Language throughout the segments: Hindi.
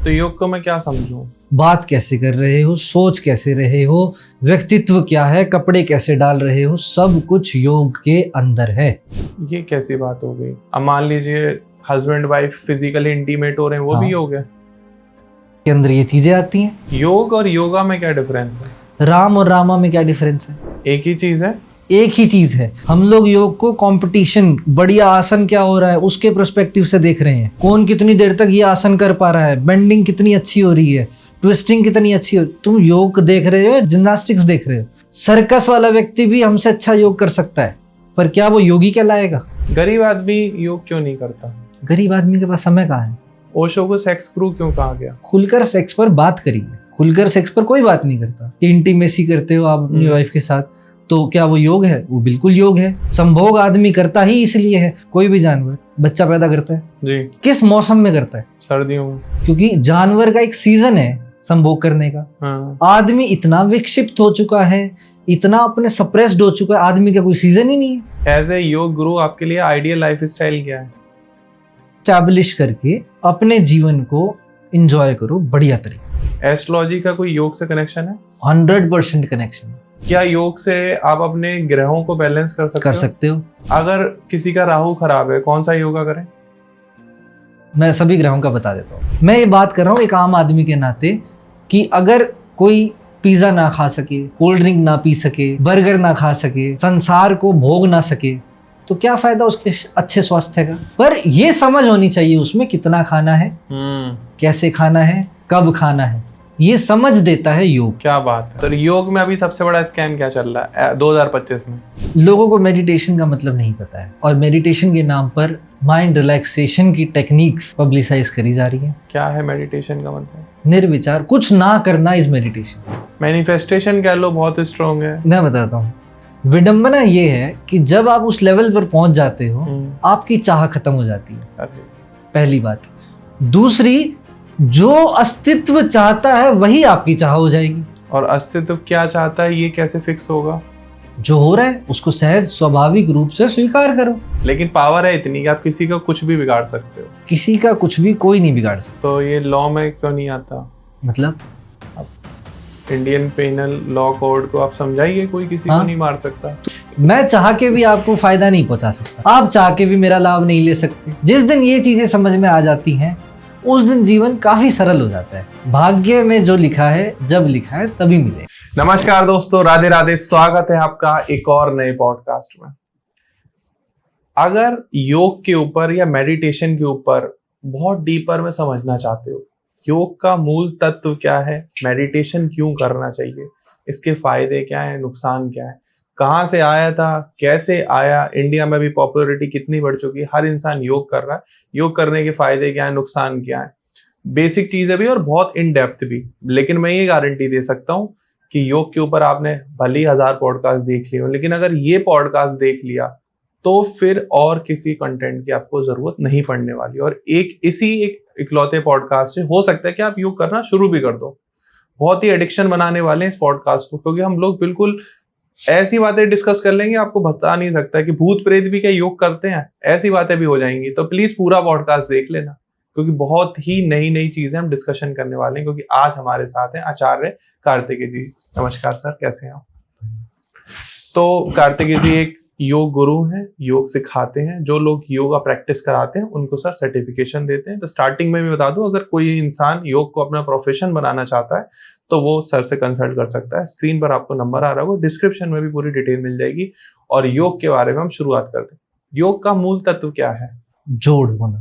तो योग को मैं क्या समझूं? बात कैसे कर रहे हो, सोच कैसे रहे हो, व्यक्तित्व क्या है, कपड़े कैसे डाल रहे हो, सब कुछ योग के अंदर है। ये कैसी बात हो गई? अब मान लीजिए हस्बैंड वाइफ फिजिकली इंटीमेट हो रहे हैं, वो भी योग है? के अंदर ये चीजें आती हैं। योग और योगा में क्या डिफरेंस है? राम और रामा में क्या डिफरेंस है? एक ही चीज है। एक ही चीज है। हम लोग योग को कंपटीशन, बढ़िया आसन क्या हो रहा है उसके पर्सपेक्टिव से देख रहे हैं। कौन कितनी देर तक ये आसन कर पा रहा है, बेंडिंग कितनी अच्छी हो रही है, ट्विस्टिंग कितनी अच्छी हो। तुम योग देख रहे हो, जिम्नास्टिक्स देख रहे हो। सर्कस वाला व्यक्ति भी हमसे अच्छा योग कर सकता है, पर क्या वो योगी कहलाएगा? गरीब आदमी योग क्यों नहीं करता? गरीब आदमी के पास समय कहाँ है? ओशो को सेक्स क्रू क्यों कहा गया? खुलकर सेक्स पर बात करिए। खुलकर सेक्स पर कोई बात नहीं करता। इंटीमेसी करते हो आप अपनी वाइफ के साथ, तो क्या वो योग है? वो बिल्कुल योग है। संभोग आदमी करता ही इसलिए है। कोई भी जानवर बच्चा पैदा करता है जी, किस मौसम में करता है? सर्दियों में। क्योंकि जानवर का एक सीजन है संभोग करने का। हाँ। आदमी इतना विक्षिप्त हो चुका है, इतना अपने सप्रेस्ड हो चुका है, आदमी का कोई सीजन ही नहीं है। एज ए योग गुरु आपके लिए आइडियल लाइफ स्टाइल क्या है? एस्टैब्लिश करके अपने जीवन को एंजॉय करो बढ़िया तरीके। एस्ट्रोलॉजी का कोई योग से कनेक्शन है? 100% कनेक्शन क्या योग से आप अपने ग्रहों को बैलेंस कर सकते हो? अगर किसी का राहु खराब है, कौन सा योगा करें? मैं सभी ग्रहों का बता देता हूँ। मैं ये बात कर रहा हूँ एक आम आदमी के नाते कि अगर कोई पिज्जा ना खा सके, कोल्ड ड्रिंक ना पी सके, बर्गर ना खा सके, संसार को भोग ना सके, तो क्या फायदा उसके अच्छे स्वास्थ्य का? पर ये समझ होनी चाहिए उसमें कितना खाना है, कैसे खाना है, कब खाना है, ये समझ देता है योग। क्या बात है। तो योग में अभी सबसे बड़ा स्कैम क्या चल रहा है 2025 में? लोगों को मेडिटेशन का मतलब नहीं पता है और मेडिटेशन के नाम पर माइंड रिलैक्सेशन की टेक्निक्स पब्लिसाइज करी जा रही है। क्या है मेडिटेशन का मतलब? निर्विचार, कुछ ना करना इज मेडिटेशन। मैनिफेस्टेशन कह लो, बहुत स्ट्रॉन्ग है। मैं बताता हूँ। विडंबना ये है कि जब आप उस लेवल पर पहुंच जाते हो, आपकी चाह खत्म हो जाती है। पहली बात। दूसरी, जो अस्तित्व चाहता है वही आपकी चाह हो जाएगी। और अस्तित्व क्या चाहता है ये कैसे फिक्स होगा? जो हो रहा है उसको सहज स्वाभाविक रूप से स्वीकार करो। लेकिन पावर है इतनी कि आप किसी का कुछ भी बिगाड़ सकते हो। किसी का कुछ भी कोई नहीं बिगाड़ सकता। तो ये लॉ में क्यों नहीं आता? मतलब इंडियन पेनल लॉ कोड को आप समझाइए, कोई किसी को नहीं मार सकता। मैं चाह के भी आपको फायदा नहीं पहुंचा सकता, आप चाह के भी मेरा लाभ नहीं ले सकते। जिस दिन ये चीजें समझ में आ जाती हैं उस दिन जीवन काफी सरल हो जाता है। भाग्य में जो लिखा है, जब लिखा है तभी मिले। नमस्कार दोस्तों, राधे राधे। स्वागत है आपका एक और नए पॉडकास्ट में। अगर योग के ऊपर या मेडिटेशन के ऊपर बहुत डीपर में समझना चाहते हो, योग का मूल तत्व क्या है, मेडिटेशन क्यों करना चाहिए, इसके फायदे क्या है, नुकसान क्या है, कहाँ से आया था, कैसे आया, इंडिया में भी पॉपुलैरिटी कितनी बढ़ चुकी है, हर इंसान योग कर रहा है, योग करने के फायदे क्या है, नुकसान क्या है, बेसिक चीजें भी और बहुत इन डेप्थ भी। लेकिन मैं ये गारंटी दे सकता हूँ कि योग के ऊपर आपने भली 1000 पॉडकास्ट देख लिए हो, लेकिन अगर ये पॉडकास्ट देख लिया तो फिर और किसी कंटेंट की आपको जरूरत नहीं पड़ने वाली। और एक इकलौते पॉडकास्ट से हो सकता है कि आप योग करना शुरू भी कर दो। बहुत ही एडिक्शन बनाने वाले हैं इस पॉडकास्ट को, क्योंकि हम लोग बिल्कुल ऐसी बातें डिस्कस कर लेंगे, आपको बता नहीं सकता कि भूत प्रेत भी क्या योग करते हैं, ऐसी बातें भी हो जाएंगी। तो प्लीज पूरा पॉडकास्ट देख लेना, क्योंकि बहुत ही नई नई चीजें हम डिस्कशन करने वाले हैं। क्योंकि आज हमारे साथ हैं आचार्य कार्तिकेय जी। नमस्कार सर, कैसे हैं आप? तो कार्तिकेय जी एक योग गुरु हैं, योग सिखाते हैं। जो लोग योगा प्रैक्टिस कराते हैं उनको सर सर्टिफिकेशन देते हैं। तो स्टार्टिंग में भी बता दूं, अगर कोई इंसान योग को अपना प्रोफेशन बनाना चाहता है तो वो सर से कंसल्ट कर सकता है। स्क्रीन पर आपको नंबर आ रहा है, वो डिस्क्रिप्शन में भी पूरी डिटेल मिल जाएगी। और योग के बारे में हम शुरुआत करते हैं। योग का मूल तत्व क्या है? जोड़ होना,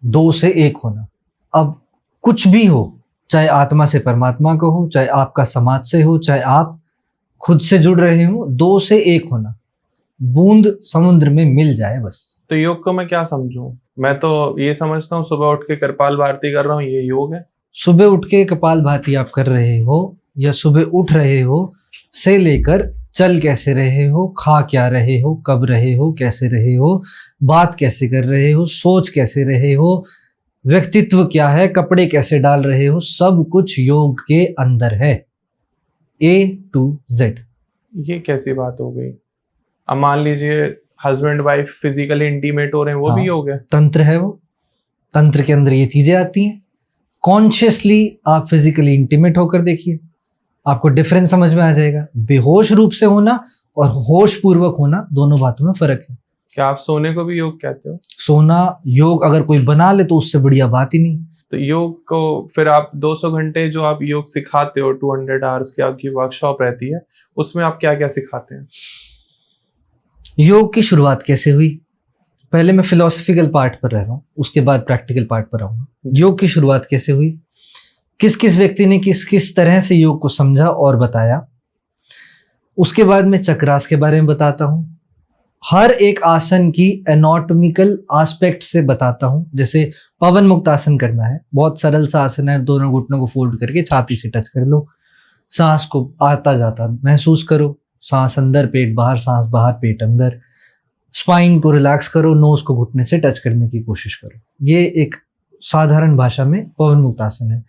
दो से एक होना। अब कुछ भी हो, चाहे आत्मा से परमात्मा को हो, चाहे आपका समाज से हो, चाहे आप खुद से जुड़ रहे हो, दो से एक होना। बूंद समुद्र में मिल जाए बस। तो योग को मैं क्या समझूं? मैं तो ये समझता हूँ सुबह उठ के कपाल भारती कर रहा हूँ, ये योग है। सुबह उठ के कपाल भाती आप कर रहे हो, या सुबह उठ रहे हो से लेकर चल कैसे रहे हो, खा क्या रहे हो, कब रहे हो, कैसे रहे हो, बात कैसे कर रहे हो, सोच कैसे रहे हो, व्यक्तित्व क्या है, कपड़े कैसे डाल रहे हो, सब कुछ योग के अंदर है, A to Z। ये कैसी बात हो गई? अब मान लीजिए हस्बैंड वाइफ फिजिकली इंटीमेट हो रहे हैं, वो भी योग है? तंत्र है वो। तंत्र के अंदर ये चीजें आती हैं। कॉन्शियसली आप फिजिकली इंटीमेट होकर देखिए, आपको डिफरेंस समझ में आ जाएगा। बेहोश रूप से होना और होश पूर्वक होना, दोनों बातों में फर्क है। क्या आप सोने को भी योग कहते हो? सोना योग अगर कोई बना ले तो उससे बढ़िया बात ही नहीं। तो योग को फिर आप 200 घंटे जो आप योग सिखाते हो, 200 आवर्स की आपकी वर्कशॉप रहती है, उसमें आप क्या क्या सिखाते हैं? योग की शुरुआत कैसे हुई, पहले मैं फिलोसफिकल पार्ट पर रह रहा हूँ, उसके बाद प्रैक्टिकल पार्ट पर आऊंगा। योग की शुरुआत कैसे हुई, किस किस व्यक्ति ने किस किस तरह से योग को समझा और बताया, उसके बाद मैं चक्रास के बारे में बताता हूँ, हर एक आसन की एनाटॉमिकल एस्पेक्ट से बताता हूँ। जैसे पवन मुक्त आसन करना है, बहुत सरल सा आसन है, दोनों घुटनों को फोल्ड करके छाती से टच कर लो, सांस को आता जाता महसूस करो, सांस अंदर पेट बाहर, सांस बाहर पेट अंदर, स्पाइन को रिलैक्स करो, नोज को घुटने से टच करने की कोशिश करो। ये एक साधारण भाषा में पवन मुक्त आसन है।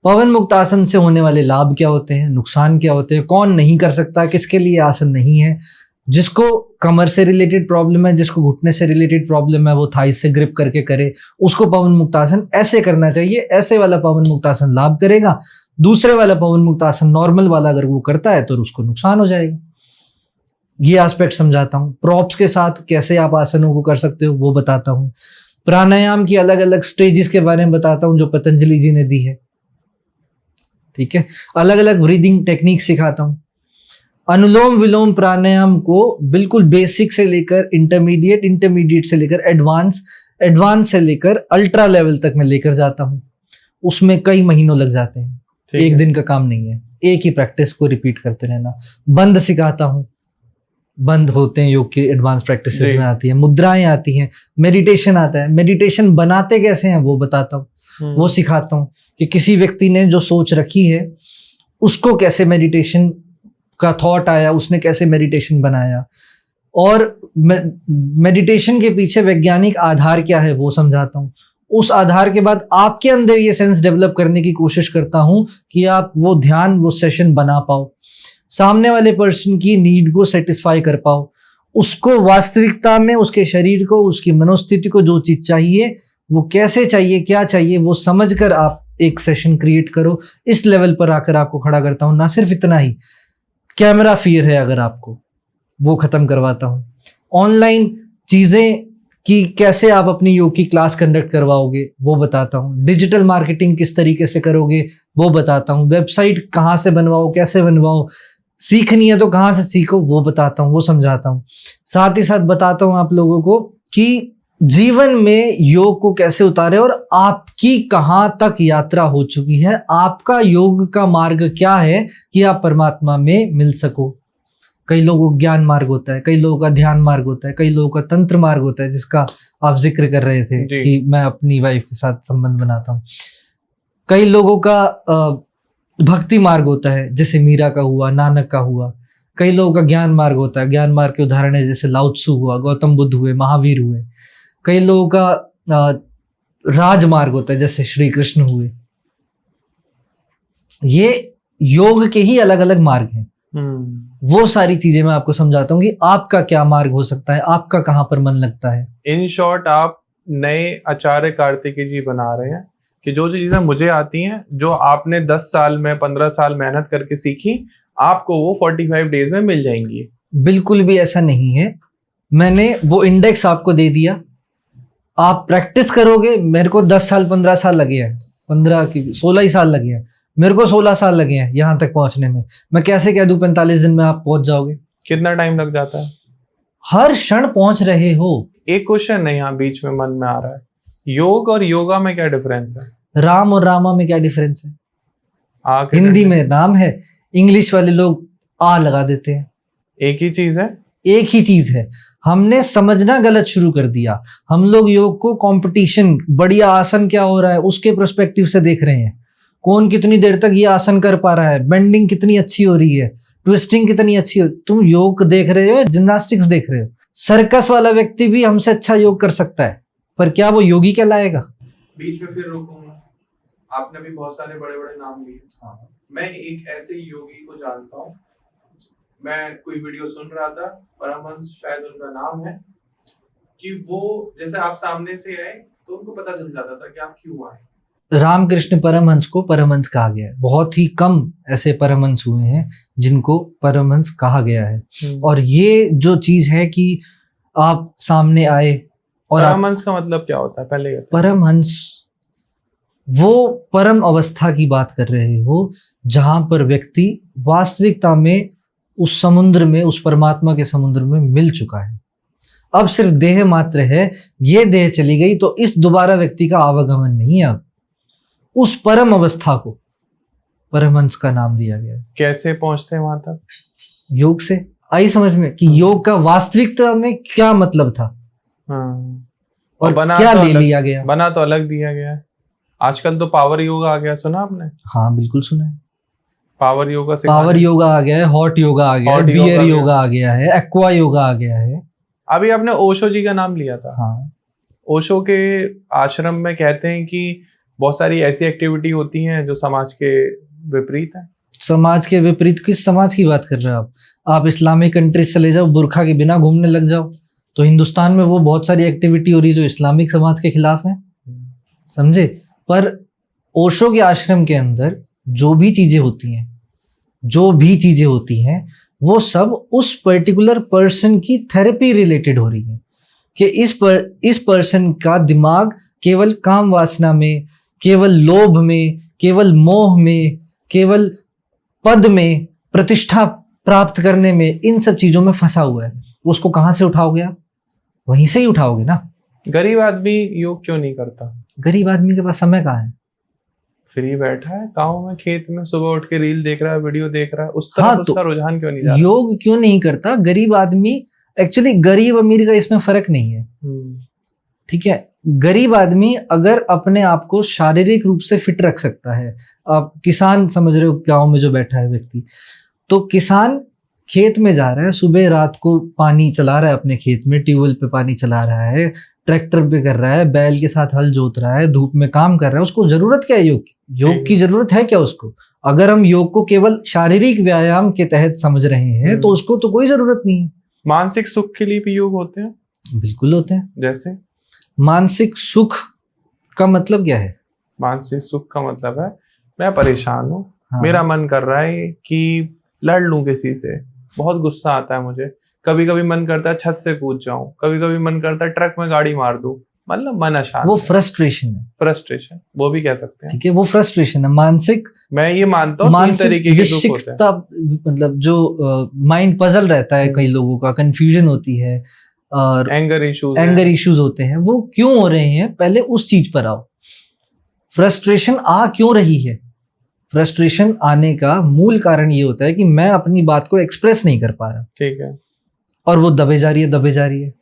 पवन मुक्त आसन से होने वाले लाभ क्या होते हैं, नुकसान क्या होते हैं, कौन नहीं कर सकता, किसके लिए आसन नहीं है। जिसको कमर से रिलेटेड प्रॉब्लम है, जिसको घुटने से रिलेटेड प्रॉब्लम है, वो थाई से ग्रिप करके करे, उसको पवन मुक्त आसन ऐसे करना चाहिए। ऐसे वाला पवन मुक्त आसन लाभ करेगा, दूसरे वाला पवन मुक्त आसन नॉर्मल वाला अगर वो करता है तो उसको नुकसान हो जाएगा। ये एस्पेक्ट समझाता हूँ। प्रॉप्स के साथ कैसे आप आसनों को कर सकते हो वो बताता हूँ। प्राणायाम की अलग अलग स्टेजेस के बारे में बताता हूँ जो पतंजलि जी ने दी है, ठीक है। अलग अलग ब्रीदिंग टेक्निक सिखाता हूँ। अनुलोम विलोम प्राणायाम को बिल्कुल बेसिक से लेकर इंटरमीडिएट, इंटरमीडिएट से लेकर एडवांस, एडवांस से लेकर अल्ट्रा लेवल तक मैं लेकर जाता हूँ। उसमें कई महीनों लग जाते हैं, एक दिन का काम नहीं है। एक ही प्रैक्टिस को रिपीट करते रहना। बंद सिखाता हूँ, बंद होते हैं योग की एडवांस प्रैक्टिस में आती है। मुद्राएं आती हैं, मेडिटेशन आता है। मेडिटेशन बनाते कैसे हैं वो बताता हूँ, वो सिखाता हूँ कि किसी व्यक्ति ने जो सोच रखी है उसको कैसे मेडिटेशन का थॉट आया, उसने कैसे मेडिटेशन बनाया, और मेडिटेशन के पीछे वैज्ञानिक आधार क्या है वो समझाता हूँ। उस आधार के बाद आपके अंदर ये सेंस डेवलप करने की कोशिश करता हूं कि आप वो ध्यान, वो सेशन बना पाओ, सामने वाले पर्सन की नीड को सेटिस्फाई कर पाओ, उसको वास्तविकता में, उसके शरीर को, उसकी मनोस्थिति को जो चीज चाहिए वो कैसे चाहिए, क्या चाहिए, वो समझकर आप एक सेशन क्रिएट करो। इस लेवल पर आकर आपको खड़ा करता हूं। ना सिर्फ इतना ही, कैमरा फियर है अगर आपको, वो खत्म करवाता हूं। ऑनलाइन चीजें कि कैसे आप अपनी योग की क्लास कंडक्ट करवाओगे वो बताता हूँ। डिजिटल मार्केटिंग किस तरीके से करोगे वो बताता हूँ। वेबसाइट कहाँ से बनवाओ, कैसे बनवाओ, सीखनी है तो कहाँ से सीखो वो बताता हूँ, वो समझाता हूँ। साथ ही साथ बताता हूँ आप लोगों को कि जीवन में योग को कैसे उतारे और आपकी कहाँ तक यात्रा हो चुकी है, आपका योग का मार्ग क्या है कि आप परमात्मा में मिल सको। कई लोगों का ज्ञान मार्ग होता है, कई लोगों का ध्यान मार्ग होता है, कई लोगों का तंत्र मार्ग होता है, जिसका आप जिक्र कर रहे थे कि मैं अपनी वाइफ के साथ संबंध बनाता हूँ। कई लोगों का भक्ति मार्ग होता है, जैसे मीरा का हुआ, नानक का हुआ। कई लोगों का ज्ञान मार्ग होता है, ज्ञान मार्ग के उदाहरण है जैसे लाओ त्सु हुआ, गौतम बुद्ध हुए, महावीर हुए। कई लोगों का राजमार्ग होता है, जैसे श्री कृष्ण हुए। ये योग के ही अलग अलग मार्ग हैं। वो सारी चीजें मैं आपको समझाता हूँ कि आपका क्या मार्ग हो सकता है, आपका कहाँ पर मन लगता है। इन शॉर्ट आप नए आचार्य कार्तिकेय जी बना रहे हैं कि जो चीजें मुझे आती हैं, जो आपने 10 साल में, 15 साल मेहनत करके सीखी, आपको वो 45 डेज में मिल जाएंगी। बिल्कुल भी ऐसा नहीं है। मैंने वो इंडेक्स आपको दे दिया, आप प्रैक्टिस करोगे। मेरे को 10 साल 15 साल लगे हैं, 15 की 16 ही साल लगे हैं, मेरे को 16 साल लगे हैं यहाँ तक पहुंचने में। मैं कैसे कह दूं 45 दिन में आप पहुंच जाओगे? कितना टाइम लग जाता है? हर क्षण पहुंच रहे हो। एक क्वेश्चन है यहाँ बीच में मन में आ रहा है, योग और योगा में क्या डिफरेंस है? राम और रामा में क्या डिफरेंस है? हिंदी में राम है, इंग्लिश वाले लोग आ लगा देते हैं। एक ही चीज है, एक ही चीज है। हमने समझना गलत शुरू कर दिया। हम लोग योग को कंपटीशन, बढ़िया आसन क्या हो रहा है उसके पर्सपेक्टिव से देख रहे हैं। कौन कितनी देर तक ये आसन कर पा रहा है, बेंडिंग कितनी अच्छी हो रही है, ट्विस्टिंग कितनी अच्छी हो। तुम योग देख रहे हो, जिम्नास्टिक्स देख रहे हो। सर्कस वाला व्यक्ति भी हमसे अच्छा योग कर सकता है, पर क्या वो योगी कहलाएगा? बीच में फिर रोकूंगा, आपने भी बहुत सारे बड़े बड़े नाम लिए। मैं एक ऐसे योगी को जानता हूँ, मैं कोई वीडियो सुन रहा था, परमहंस शायद उनका नाम है, कि वो जैसे आप सामने से आए तो उनको पता चल जाता था कि आप क्यों आए। रामकृष्ण परमहंस को परमहंस कहा गया है। बहुत ही कम ऐसे परमहंस हुए हैं जिनको परमहंस कहा गया है। और ये जो चीज है कि आप सामने आए और परमहंस का मतलब क्या होता है पहले ये बताइए। परमहंस वो परम अवस्था की बात कर रहे हो जहां पर व्यक्ति वास्तविकता में उस समुद्र में, उस परमात्मा के समुद्र में मिल चुका है। अब सिर्फ देह मात्र है, ये देह चली गई तो इस दोबारा व्यक्ति का आवागमन नहीं है। अब उस परम अवस्था को परमहंस का नाम दिया गया है। कैसे पहुंचते हैं वहां तक? योग से आई समझ में कि योग का वास्तविकता में क्या मतलब था हाँ। और बना क्या तो ले अलग- लिया गया। बना तो अलग दिया गया है। आजकल तो पावर योगा आ गया, सुना आपने? हाँ बिल्कुल सुना है। पावर योगा से पावर योगा आ गया है, हॉट योगा आ गया है, Hot yoga बियर आ गया। योगा आ गया है, एक्वा योगा आ गया है। अभी आपने ओशो जी का नाम लिया था। हाँ ओशो के आश्रम में कहते हैं कि बहुत सारी ऐसी एक्टिविटी होती हैं जो समाज के विपरीत है। समाज के विपरीत? किस समाज की बात कर रहे हो आप इस्लामिक कंट्रीज चले जाओ, बुर्खा के बिना घूमने लग जाओ तो हिंदुस्तान में वो बहुत सारी एक्टिविटी हो रही है जो इस्लामिक समाज के खिलाफ है, समझे। पर ओशो के आश्रम के अंदर जो भी चीजें होती हैं वो सब उस पर्टिकुलर पर्सन की थेरेपी रिलेटेड हो रही है कि इस पर्सन का दिमाग केवल काम वासना में, केवल लोभ में, केवल मोह में, केवल पद में, प्रतिष्ठा प्राप्त करने में, इन सब चीजों में फंसा हुआ है। उसको कहां से उठाओगे आप? वहीं से ही उठाओगे ना। गरीब आदमी योग क्यों नहीं करता? गरीब आदमी के पास समय कहाँ है? फ्री बैठा है गाँव में, खेत में, सुबह उठ के रील देख रहा है, वीडियो देख रहा है, उस तरफ हाँ, तो उसका रुझान क्यों नहीं जा रहा? योग क्यों नहीं करता गरीब आदमी? एक्चुअली गरीब अमीर का इसमें फर्क नहीं है, ठीक है। गरीब आदमी अगर अपने आप को शारीरिक रूप से फिट रख सकता है, आप किसान समझ रहे हो, गांव में जो बैठा है व्यक्ति, तो किसान खेत में जा रहा है, सुबह रात को पानी चला रहा है अपने खेत में, ट्यूबवेल पे पानी चला रहा है, ट्रैक्टर पे कर रहा है, बैल के साथ हल जोत रहा है, धूप में काम कर रहा है। उसको जरूरत क्या है योग की? योग की जरूरत है क्या उसको? अगर हम योग को केवल शारीरिक व्यायाम के तहत समझ रहे हैं तो उसको तो कोई जरूरत नहीं है। मानसिक सुख के लिए भी योग होते हैं? बिल्कुल होते हैं। जैसे मानसिक सुख का मतलब क्या है? मानसिक सुख का मतलब है मैं परेशान हूँ, हाँ। मेरा मन कर रहा है कि लड़ लूं किसी से, बहुत गुस्सा आता है मुझे, कभी कभी मन करता है छत से कूद जाऊं, कभी कभी मन करता है ट्रक में गाड़ी मार दूं, मतलब मन अशांत वो है। फ्रस्ट्रेशन है, फ्रस्ट्रेशन वो भी कह सकते हैं। ठीक है, वो फ्रस्ट्रेशन है। मानसिक मैं ये मानता हूँ तीन मानसिक तरीके के दुख होते हैं। विक्षिप्तता, मतलब जो माइंड पजल रहता है कई लोगों का, कंफ्यूजन होती है और एंगर इश्यूज होते हैं। वो क्यों हो रहे हैं, पहले उस चीज पर आओ। फ्रस्ट्रेशन आ क्यों रही है? फ्रस्ट्रेशन आने का मूल कारण ये होता है कि मैं अपनी बात को एक्सप्रेस नहीं कर पा रहा, ठीक है, और वो दबे जा रही है।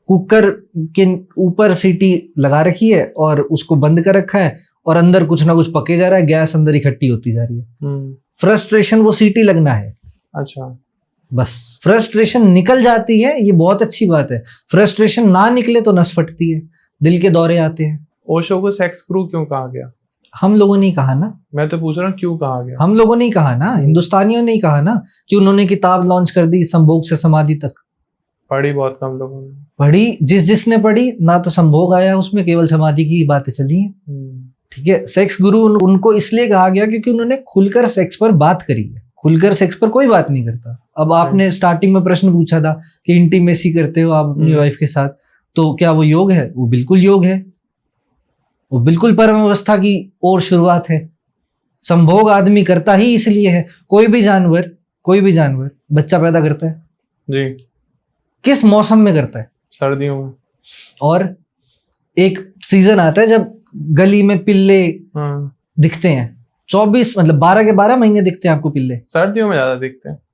कुकर के ऊपर सीटी लगा रखी है और उसको बंद कर रखा है और अंदर कुछ ना कुछ पके जा रहा है, गैस अंदर इकट्ठी होती जा रही है। फ्रस्ट्रेशन वो सीटी लगना है। अच्छा, बस फ्रस्ट्रेशन निकल जाती है, ये बहुत अच्छी बात है। फ्रस्ट्रेशन ना निकले तो नस फटती है, दिल के दौरे आते हैं। ओशो को सेक्स गुरु क्यों कहा गया? हम लोगों ने कहा ना, मैं तो पूछ रहा हूँ क्यों कहा गया? हम लोगों ने कहा ना, हिंदुस्तानियों ने कहा ना कि उन्होंने किताब लॉन्च कर दी संभोग से समाधि तक। पढ़ी बहुत कम लोगों ने। पढ़ी जिसने पढ़ी ना, तो संभोग आया उसमें, केवल समाधि की बातें चली हैं, ठीक है। सेक्स गुरु उनको इसलिए कहा गया क्योंकि उन्होंने खुलकर सेक्स पर बात करी है। खुलकर सेक्स पर कोई बात नहीं करता। अब आपने स्टार्टिंग में प्रश्न पूछा था कि इंटीमेसी करते हो आप अपनी वाइफ के साथ, तो क्या वो योग है? वो बिल्कुल योग है, वो बिल्कुल परम अवस्था की और शुरुआत है। संभोग आदमी करता ही इसलिए है। कोई भी जानवर बच्चा पैदा करता है जी, किस मौसम में करता है? सर्दियों में। और एक सीजन आता है जब गली में पिल्ले दिखते हैं, 24 मतलब 12 के 12 महीने दिखते हैं आपको पिल्ले। सर्दियों में ज्यादा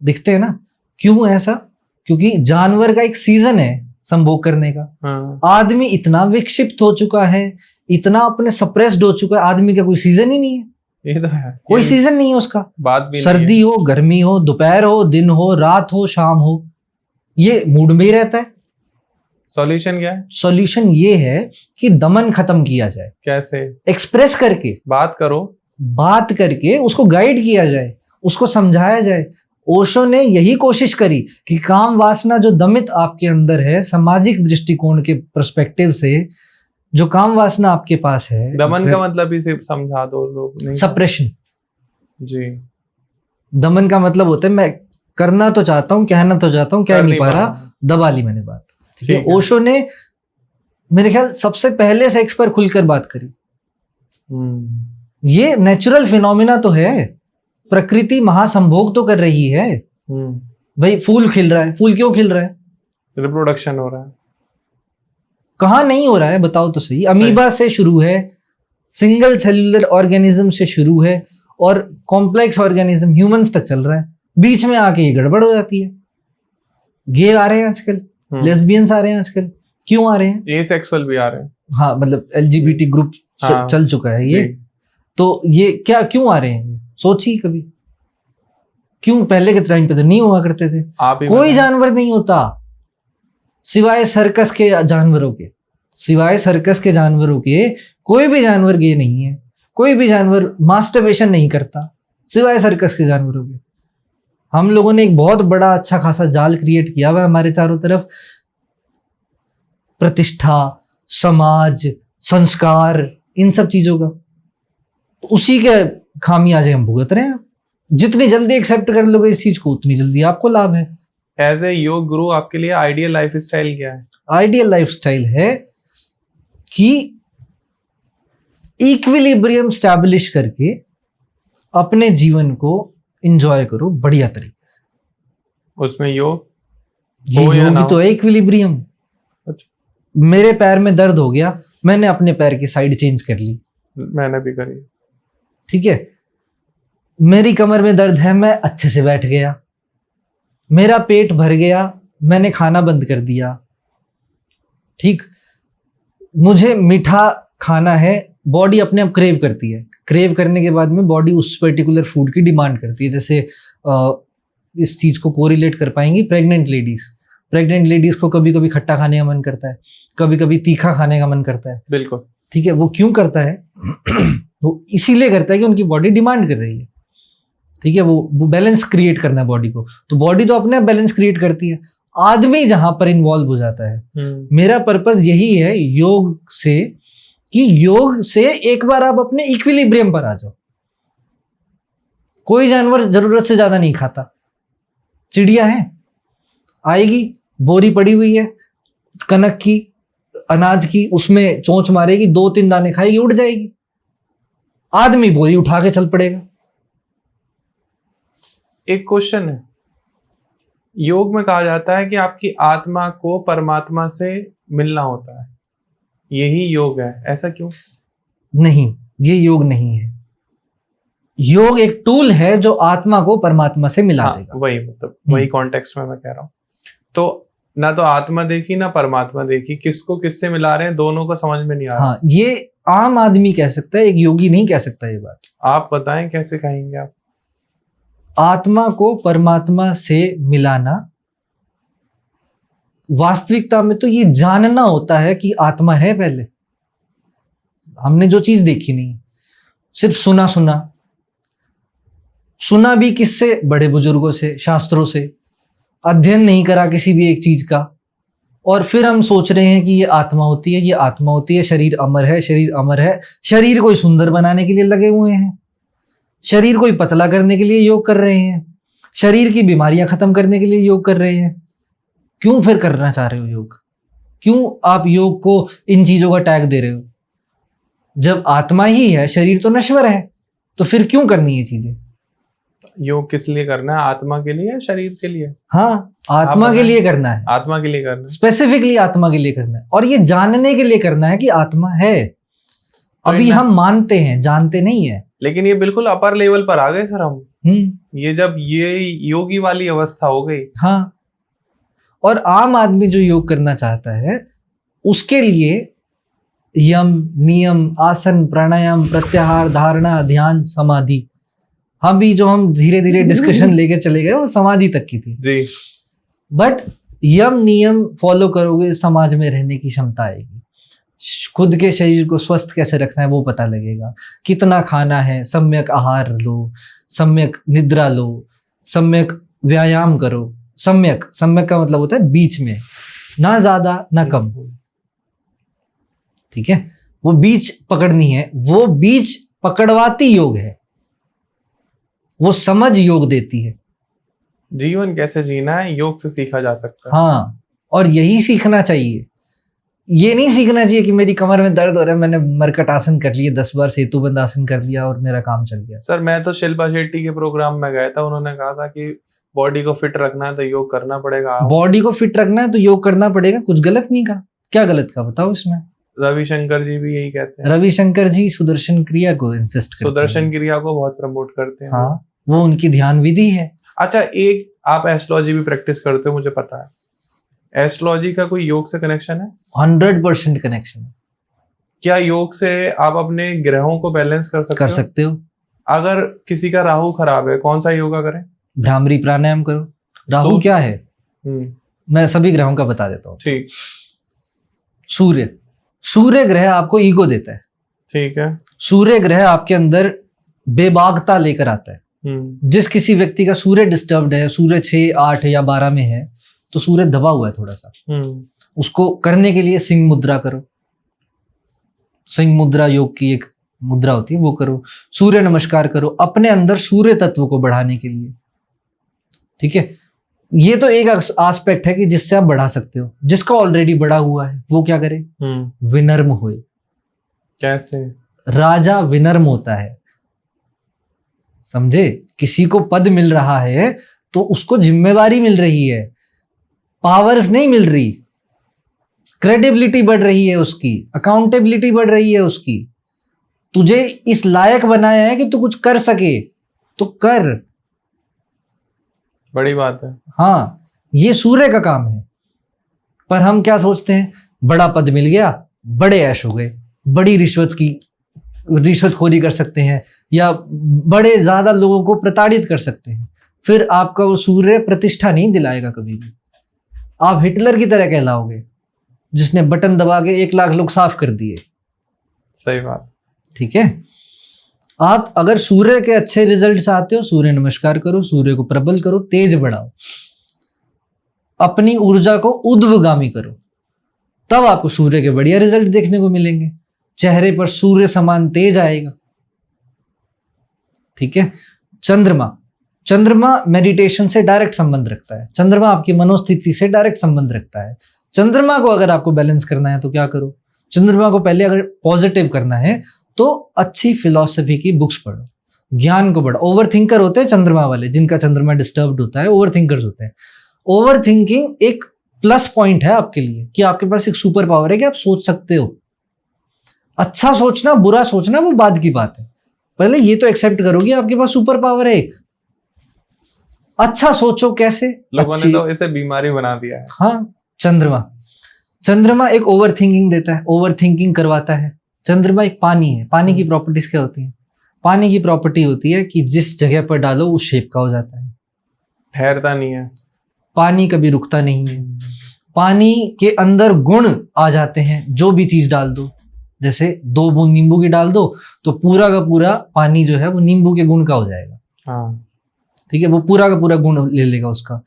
दिखते हैं ना। क्यों ऐसा? क्योंकि जानवर का एक सीजन है संभोग करने का। आदमी इतना विक्षिप्त हो चुका है, इतना अपने सप्रेस्ड हो चुका है, आदमी का कोई सीजन ही नहीं है। ये तो है, कोई सीजन नहीं है उसका। बात भी सर्दी हो, गर्मी हो, दोपहर हो, दिन हो, रात हो, शाम हो, ये मूड में ही रहता है। सॉल्यूशन क्या है? सॉल्यूशन ये है कि दमन खत्म किया जाए। कैसे? एक्सप्रेस करके, बात करके उसको गाइड किया जाए, उसको समझाया जाए। ओशो ने यही कोशिश करी कि काम वासना जो दमित आपके अंदर है, सामाजिक दृष्टिकोण के पर्सपेक्टिव से जो काम वासना आपके पास है, दमन का मतलब ही सिर्फ समझा दो, लोग नहीं। सप्रेशन। जी। दमन का मतलब होता है मैं करना तो चाहता हूँ, कहना तो चाहता हूँ, कह नहीं पा रहा, दबा ली मैंने बात। ठीक है, ओशो ने मेरे ख्याल सबसे पहले सेक्स पर खुलकर बात करी। ये नेचुरल फिनोमिना तो है, प्रकृति महासंभोग तो कर रही है। भाई फूल खिल रहा है, फूल क्यों खिल रहा है? रिप्रोडक्शन हो रहा है। कहाँ नहीं हो रहा है बताओ तो सही। अमीबा से शुरू है, सिंगल सेलुलर ऑर्गेनिज्म से शुरू है, और कॉम्प्लेक्स ऑर्गेनिज्म ह्यूमंस तक चल रहा है। बीच में आके ये गड़बड़ हो जाती है। गे आ रहे हैं आजकल, लेस्बियंस आ रहे हैं आजकल, क्यों आ रहे हैं? एसेक्सुअल भी आ रहे हैं। हाँ, मतलब LGBT ग्रुप चल चुका है ये। तो ये क्या क्यों आ रहे हैं? सोचिए कभी, क्यों? पहले के टाइम पे तो नहीं हुआ करते थे। कोई जानवर नहीं होता सिवाय सर्कस के जानवरों के, सिवाय सर्कस के जानवरों के कोई भी जानवर गे नहीं है, कोई भी जानवर मास्टरबेशन नहीं करता सिवाय सर्कस के जानवरों के। हम लोगों ने एक बहुत बड़ा अच्छा खासा जाल क्रिएट किया हुआ है हमारे चारों तरफ, प्रतिष्ठा, समाज, संस्कार, इन सब चीजों का। तो उसी के खामियाजे हम भुगत रहे हैं। जितनी जल्दी एक्सेप्ट कर लोगे इस चीज को, उतनी जल्दी आपको लाभ है। एज ए योग गुरु आपके लिए आइडियल लाइफ स्टाइल क्या है? आइडियल लाइफ स्टाइल है कि इक्विलिब्रियम स्टैब्लिश करके अपने जीवन को एंजॉय करो बढ़िया तरीके से। उसमें योग योग तो है इक्विलिब्रियम। अच्छा। मेरे पैर में दर्द हो गया, मैंने अपने पैर की साइड चेंज कर ली, मैंने भी करी। ठीक है। मेरी कमर में दर्द है, मैं अच्छे से बैठ गया। मेरा पेट भर गया, मैंने खाना बंद कर दिया। ठीक, मुझे मीठा खाना है, बॉडी अपने आप क्रेव करती है। क्रेव करने के बाद में बॉडी उस पर्टिकुलर फूड की डिमांड करती है। जैसे इस चीज को कोरिलेट कर पाएंगी प्रेग्नेंट लेडीज। प्रेग्नेंट लेडीज को कभी कभी खट्टा खाने का मन करता है, कभी कभी तीखा खाने का मन करता है। बिल्कुल, ठीक है। वो क्यों करता है? वो इसीलिए करता है कि उनकी बॉडी डिमांड कर रही है। ठीक है, वो बैलेंस क्रिएट करना है बॉडी को। तो बॉडी तो अपने आप बैलेंस क्रिएट करती है। आदमी जहां पर इन्वॉल्व हो जाता है, मेरा पर्पस यही है योग से, कि योग से एक बार आप अपने इक्विलिब्रियम पर आ जाओ। कोई जानवर जरूरत से ज्यादा नहीं खाता। चिड़िया है, आएगी, बोरी पड़ी हुई है कनक की, अनाज की, उसमें चोंच मारेगी, 2-3 दाने खाएगी, उड़ जाएगी। आदमी बोरी उठा के चल पड़ेगा। एक क्वेश्चन है, योग में कहा जाता है कि आपकी आत्मा को परमात्मा से मिलना होता है, यही योग है, ऐसा क्यों? नहीं, ये योग नहीं है। योग एक टूल है जो आत्मा को परमात्मा से मिला देगा। वही मतलब वही कॉन्टेक्स्ट में मैं कह रहा हूं। तो ना तो आत्मा देखी ना परमात्मा देखी, किसको किससे मिला रहे हैं दोनों को समझ में नहीं आ रहा। हाँ, ये आम आदमी कह सकता है, एक योगी नहीं कह सकता ये बात। आप बताएं कैसे कहेंगे आप? आत्मा को परमात्मा से मिलाना, वास्तविकता में तो ये जानना होता है कि आत्मा है। पहले हमने जो चीज देखी नहीं, सिर्फ सुना भी किससे? बड़े बुजुर्गों से, शास्त्रों से। अध्ययन नहीं करा किसी भी एक चीज का, और फिर हम सोच रहे हैं कि ये आत्मा होती है, ये आत्मा होती है, शरीर अमर है, शरीर अमर है। शरीर को सुंदर बनाने के लिए लगे हुए हैं, शरीर को पतला करने के लिए योग कर रहे हैं, शरीर की बीमारियां खत्म करने के लिए योग कर रहे हैं। क्यों फिर करना चाह रहे हो योग? क्यों आप योग को इन चीजों का टैग दे रहे हो? जब आत्मा ही है, शरीर तो नश्वर है, तो फिर क्यों करनी है चीजें? योग किस लिए करना है? आत्मा के लिए, शरीर के लिए? हाँ, आत्मा के लिए करना है। आत्मा के लिए करना है, स्पेसिफिकली आत्मा के लिए करना है। और ये जानने के लिए करना है कि आत्मा है। अभी हम मानते हैं, जानते नहीं है। लेकिन ये बिल्कुल अपर लेवल पर आ गए सर हम। ये जब ये योगी वाली अवस्था हो गई। हाँ, और आम आदमी जो योग करना चाहता है उसके लिए यम, नियम, आसन, प्राणायाम, प्रत्याहार, धारणा, ध्यान, समाधि, हम धीरे धीरे डिस्कशन लेके चले गए, वो समाधि तक की थी जी। बट यम नियम फॉलो करोगे, समाज में रहने की क्षमता आएगी। खुद के शरीर को स्वस्थ कैसे रखना है वो पता लगेगा। कितना खाना है, सम्यक आहार लो, सम्यक निद्रा लो, सम्यक व्यायाम करो। सम्यक का मतलब होता है बीच में, ना ज्यादा ना कम, ठीक है। वो बीच पकड़नी है, वो बीच पकड़वाती योग है, वो समझ योग देती है। जीवन कैसे जीना है योग से सीखा जा सकता है। हाँ, और यही सीखना चाहिए। ये नहीं सीखना चाहिए कि मेरी कमर में दर्द हो रहा है, मैंने मरकट आसन कर लिया, 10 बार सेतुबंद आसन कर लिया और मेरा काम चल गया। सर मैं तो शिल्पा शेट्टी के प्रोग्राम में गया था, उन्होंने कहा था कि बॉडी को फिट रखना है तो योग करना पड़ेगा। बॉडी को फिट रखना है तो योग करना पड़ेगा, कुछ गलत नहीं कहा। क्या गलत कहा बताओ इसमें? रविशंकर जी भी यही कहते हैं। रविशंकर जी सुदर्शन क्रिया को इंसिस्ट करते हैं। सुदर्शन क्रिया को बहुत प्रमोट करते हैं। हाँ, वो उनकी ध्यान विधि है। अच्छा, एक आप एस्ट्रोलॉजी भी प्रैक्टिस करते हो मुझे पता है, एस्ट्रोलॉजी का कोई योग से कनेक्शन है? 100% कनेक्शन है। क्या योग से आप अपने ग्रहों को बैलेंस कर सकते कर हो? सकते हो। अगर किसी का राहु खराब है, कौन सा योगा करें? भ्रामरी प्राणायाम करो। राहु तो- क्या है हम्म, मैं सभी ग्रहों का बता देता हूँ। ठीक सूर्य ग्रह आपको ईगो देता है। ठीक है। सूर्य ग्रह आपके अंदर बेबाकता लेकर आता है। जिस किसी व्यक्ति का सूर्य डिस्टर्ब्ड है, सूर्य 6, 8 या 12 में है, तो सूर्य दबा हुआ है थोड़ा सा। उसको करने के लिए सिंह मुद्रा करो। सिंह मुद्रा योग की एक मुद्रा होती है, वो करो। सूर्य नमस्कार करो अपने अंदर सूर्य तत्व को बढ़ाने के लिए। ठीक है, ये तो एक एस्पेक्ट है कि जिससे आप बढ़ा सकते हो। जिसका ऑलरेडी बढ़ा हुआ है वो क्या करे? विनम्र होए। कैसे? राजा विनम्र होता है, समझे? किसी को पद मिल रहा है तो उसको जिम्मेवारी मिल रही है, पावर्स नहीं मिल रही। क्रेडिबिलिटी बढ़ रही है उसकी, अकाउंटेबिलिटी बढ़ रही है उसकी। तुझे इस लायक बनाया है कि तू कुछ कर सके तो कर। बड़ी बात है। हाँ, ये सूर्य का काम है। पर हम क्या सोचते हैं, बड़ा पद मिल गया, बड़े ऐश हो गए, बड़ी रिश्वतखोरी कर सकते हैं या बड़े ज्यादा लोगों को प्रताड़ित कर सकते हैं। फिर आपका वो सूर्य प्रतिष्ठा नहीं दिलाएगा कभी भी। आप हिटलर की तरह कहलाओगे जिसने बटन दबा के 1 लाख लोग साफ कर दिए। सही बात। ठीक है, आप अगर सूर्य के अच्छे रिजल्ट चाहते हो, सूर्य नमस्कार करो, सूर्य को प्रबल करो, तेज बढ़ाओ, अपनी ऊर्जा को ऊर्ध्वगामी करो, तब आपको सूर्य के बढ़िया रिजल्ट देखने को मिलेंगे। चेहरे पर सूर्य समान तेज आएगा। ठीक है, चंद्रमा मेडिटेशन से डायरेक्ट संबंध रखता है। चंद्रमा आपकी मनोस्थिति से डायरेक्ट संबंध रखता है। चंद्रमा को अगर आपको बैलेंस करना है तो क्या करो? चंद्रमा को पहले अगर पॉजिटिव करना है तो अच्छी फिलॉसफी की बुक्स पढ़ो, ज्ञान को बढ़ाओ। ओवर थिंकर होते हैं चंद्रमा वाले, जिनका चंद्रमा डिस्टर्ब्ड होता है, ओवर थिंकर्स होते हैं। ओवर थिंकिंग एक प्लस पॉइंट है आपके लिए कि आपके पास एक सुपर पावर है कि आप सोच सकते हो। अच्छा सोचना, बुरा सोचना वो बाद की बात है। पहले ये तो एक्सेप्ट करो कि आपके पास सुपर पावर है एक। अच्छा सोचो। कैसे? लोगों ने तो इसे बीमारी बना दिया है। हाँ, चंद्रमा एक ओवर थिंकिंग देता है, ओवर थिंकिंग करवाता है। चंद्रमा एक पानी है। पानी की प्रॉपर्टीज क्या होती है? पानी की प्रॉपर्टी होती है कि जिस जगह पर डालो उस शेप का हो जाता है, ठहरता नहीं है। पानी कभी रुकता नहीं है। पानी के अंदर गुण आ जाते हैं, जो भी चीज डाल दो। जैसे 2 बूंद नींबू की डाल दो तो पूरा का पूरा पानी जो है वो नींबू के गुण का हो जाएगा। हाँ, ठीक है, वो पूरा का पूरा गुण ले लेगा उसका।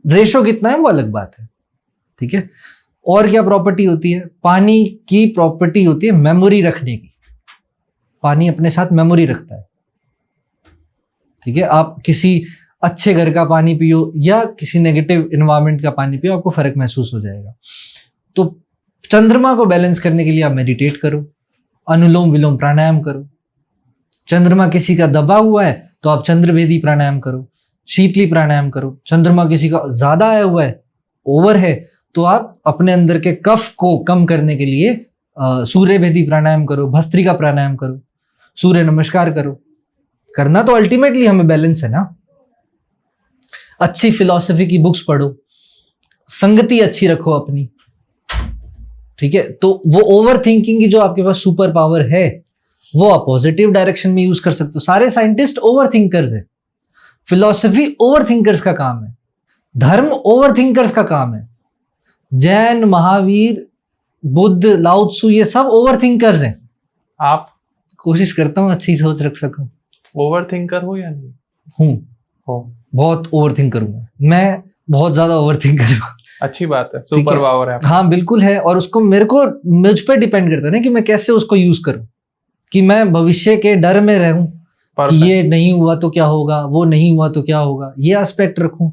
रेशो कितना है वो अलग बात है। ठीक है, और क्या प्रॉपर्टी होती है? पानी की प्रॉपर्टी होती है मेमोरी रखने की। पानी अपने साथ मेमोरी रखता है। ठीक है, आप किसी अच्छे घर का पानी पियो या किसी नेगेटिव एनवायरनमेंट का पानी पियो, आपको फर्क महसूस हो जाएगा। तो चंद्रमा को बैलेंस करने के लिए आप मेडिटेट करो, अनुलोम विलोम प्राणायाम करो। चंद्रमा किसी का दबा हुआ है तो आप चंद्रभेदी प्राणायाम करो, शीतली प्राणायाम करो। चंद्रमा किसी का ज्यादा आया हुआ है, ओवर है, तो आप अपने अंदर के कफ को कम करने के लिए सूर्यभेदी प्राणायाम करो, भस्त्रिका प्राणायाम करो, सूर्य नमस्कार करो। करना तो अल्टीमेटली हमें बैलेंस है ना। अच्छी फिलॉसफी की बुक्स पढ़ो, संगति अच्छी रखो अपनी। ठीक है, तो वो ओवर थिंकिंग की जो आपके पास सुपर पावर है वो आप पॉजिटिव डायरेक्शन में यूज कर सकते हो। सारे साइंटिस्ट ओवर थिंकर्स है। फिलॉसफी ओवर थिंकर्स का काम है, धर्म ओवर थिंकर्स का काम है। जैन, महावीर, बुद्ध, लाओ त्सु, ये सब ओवर थिंकर्स हैं। आप? कोशिश करता हूं अच्छी सोच रख सकूं। ओवर थिंकर हो या नहीं? हूं, बहुत ओवर थिंकर हूं मैं बहुत ज्यादा ओवर थिंकर हूं। अच्छी बात है, सुपर पावर है। हाँ बिल्कुल है, और उसको मुझ पर डिपेंड करता है ना कि मैं कैसे उसको यूज करूं, कि मैं भविष्य के डर में रहूं कि ये नहीं हुआ तो क्या होगा, वो नहीं हुआ तो क्या होगा, ये एस्पेक्ट रखूं।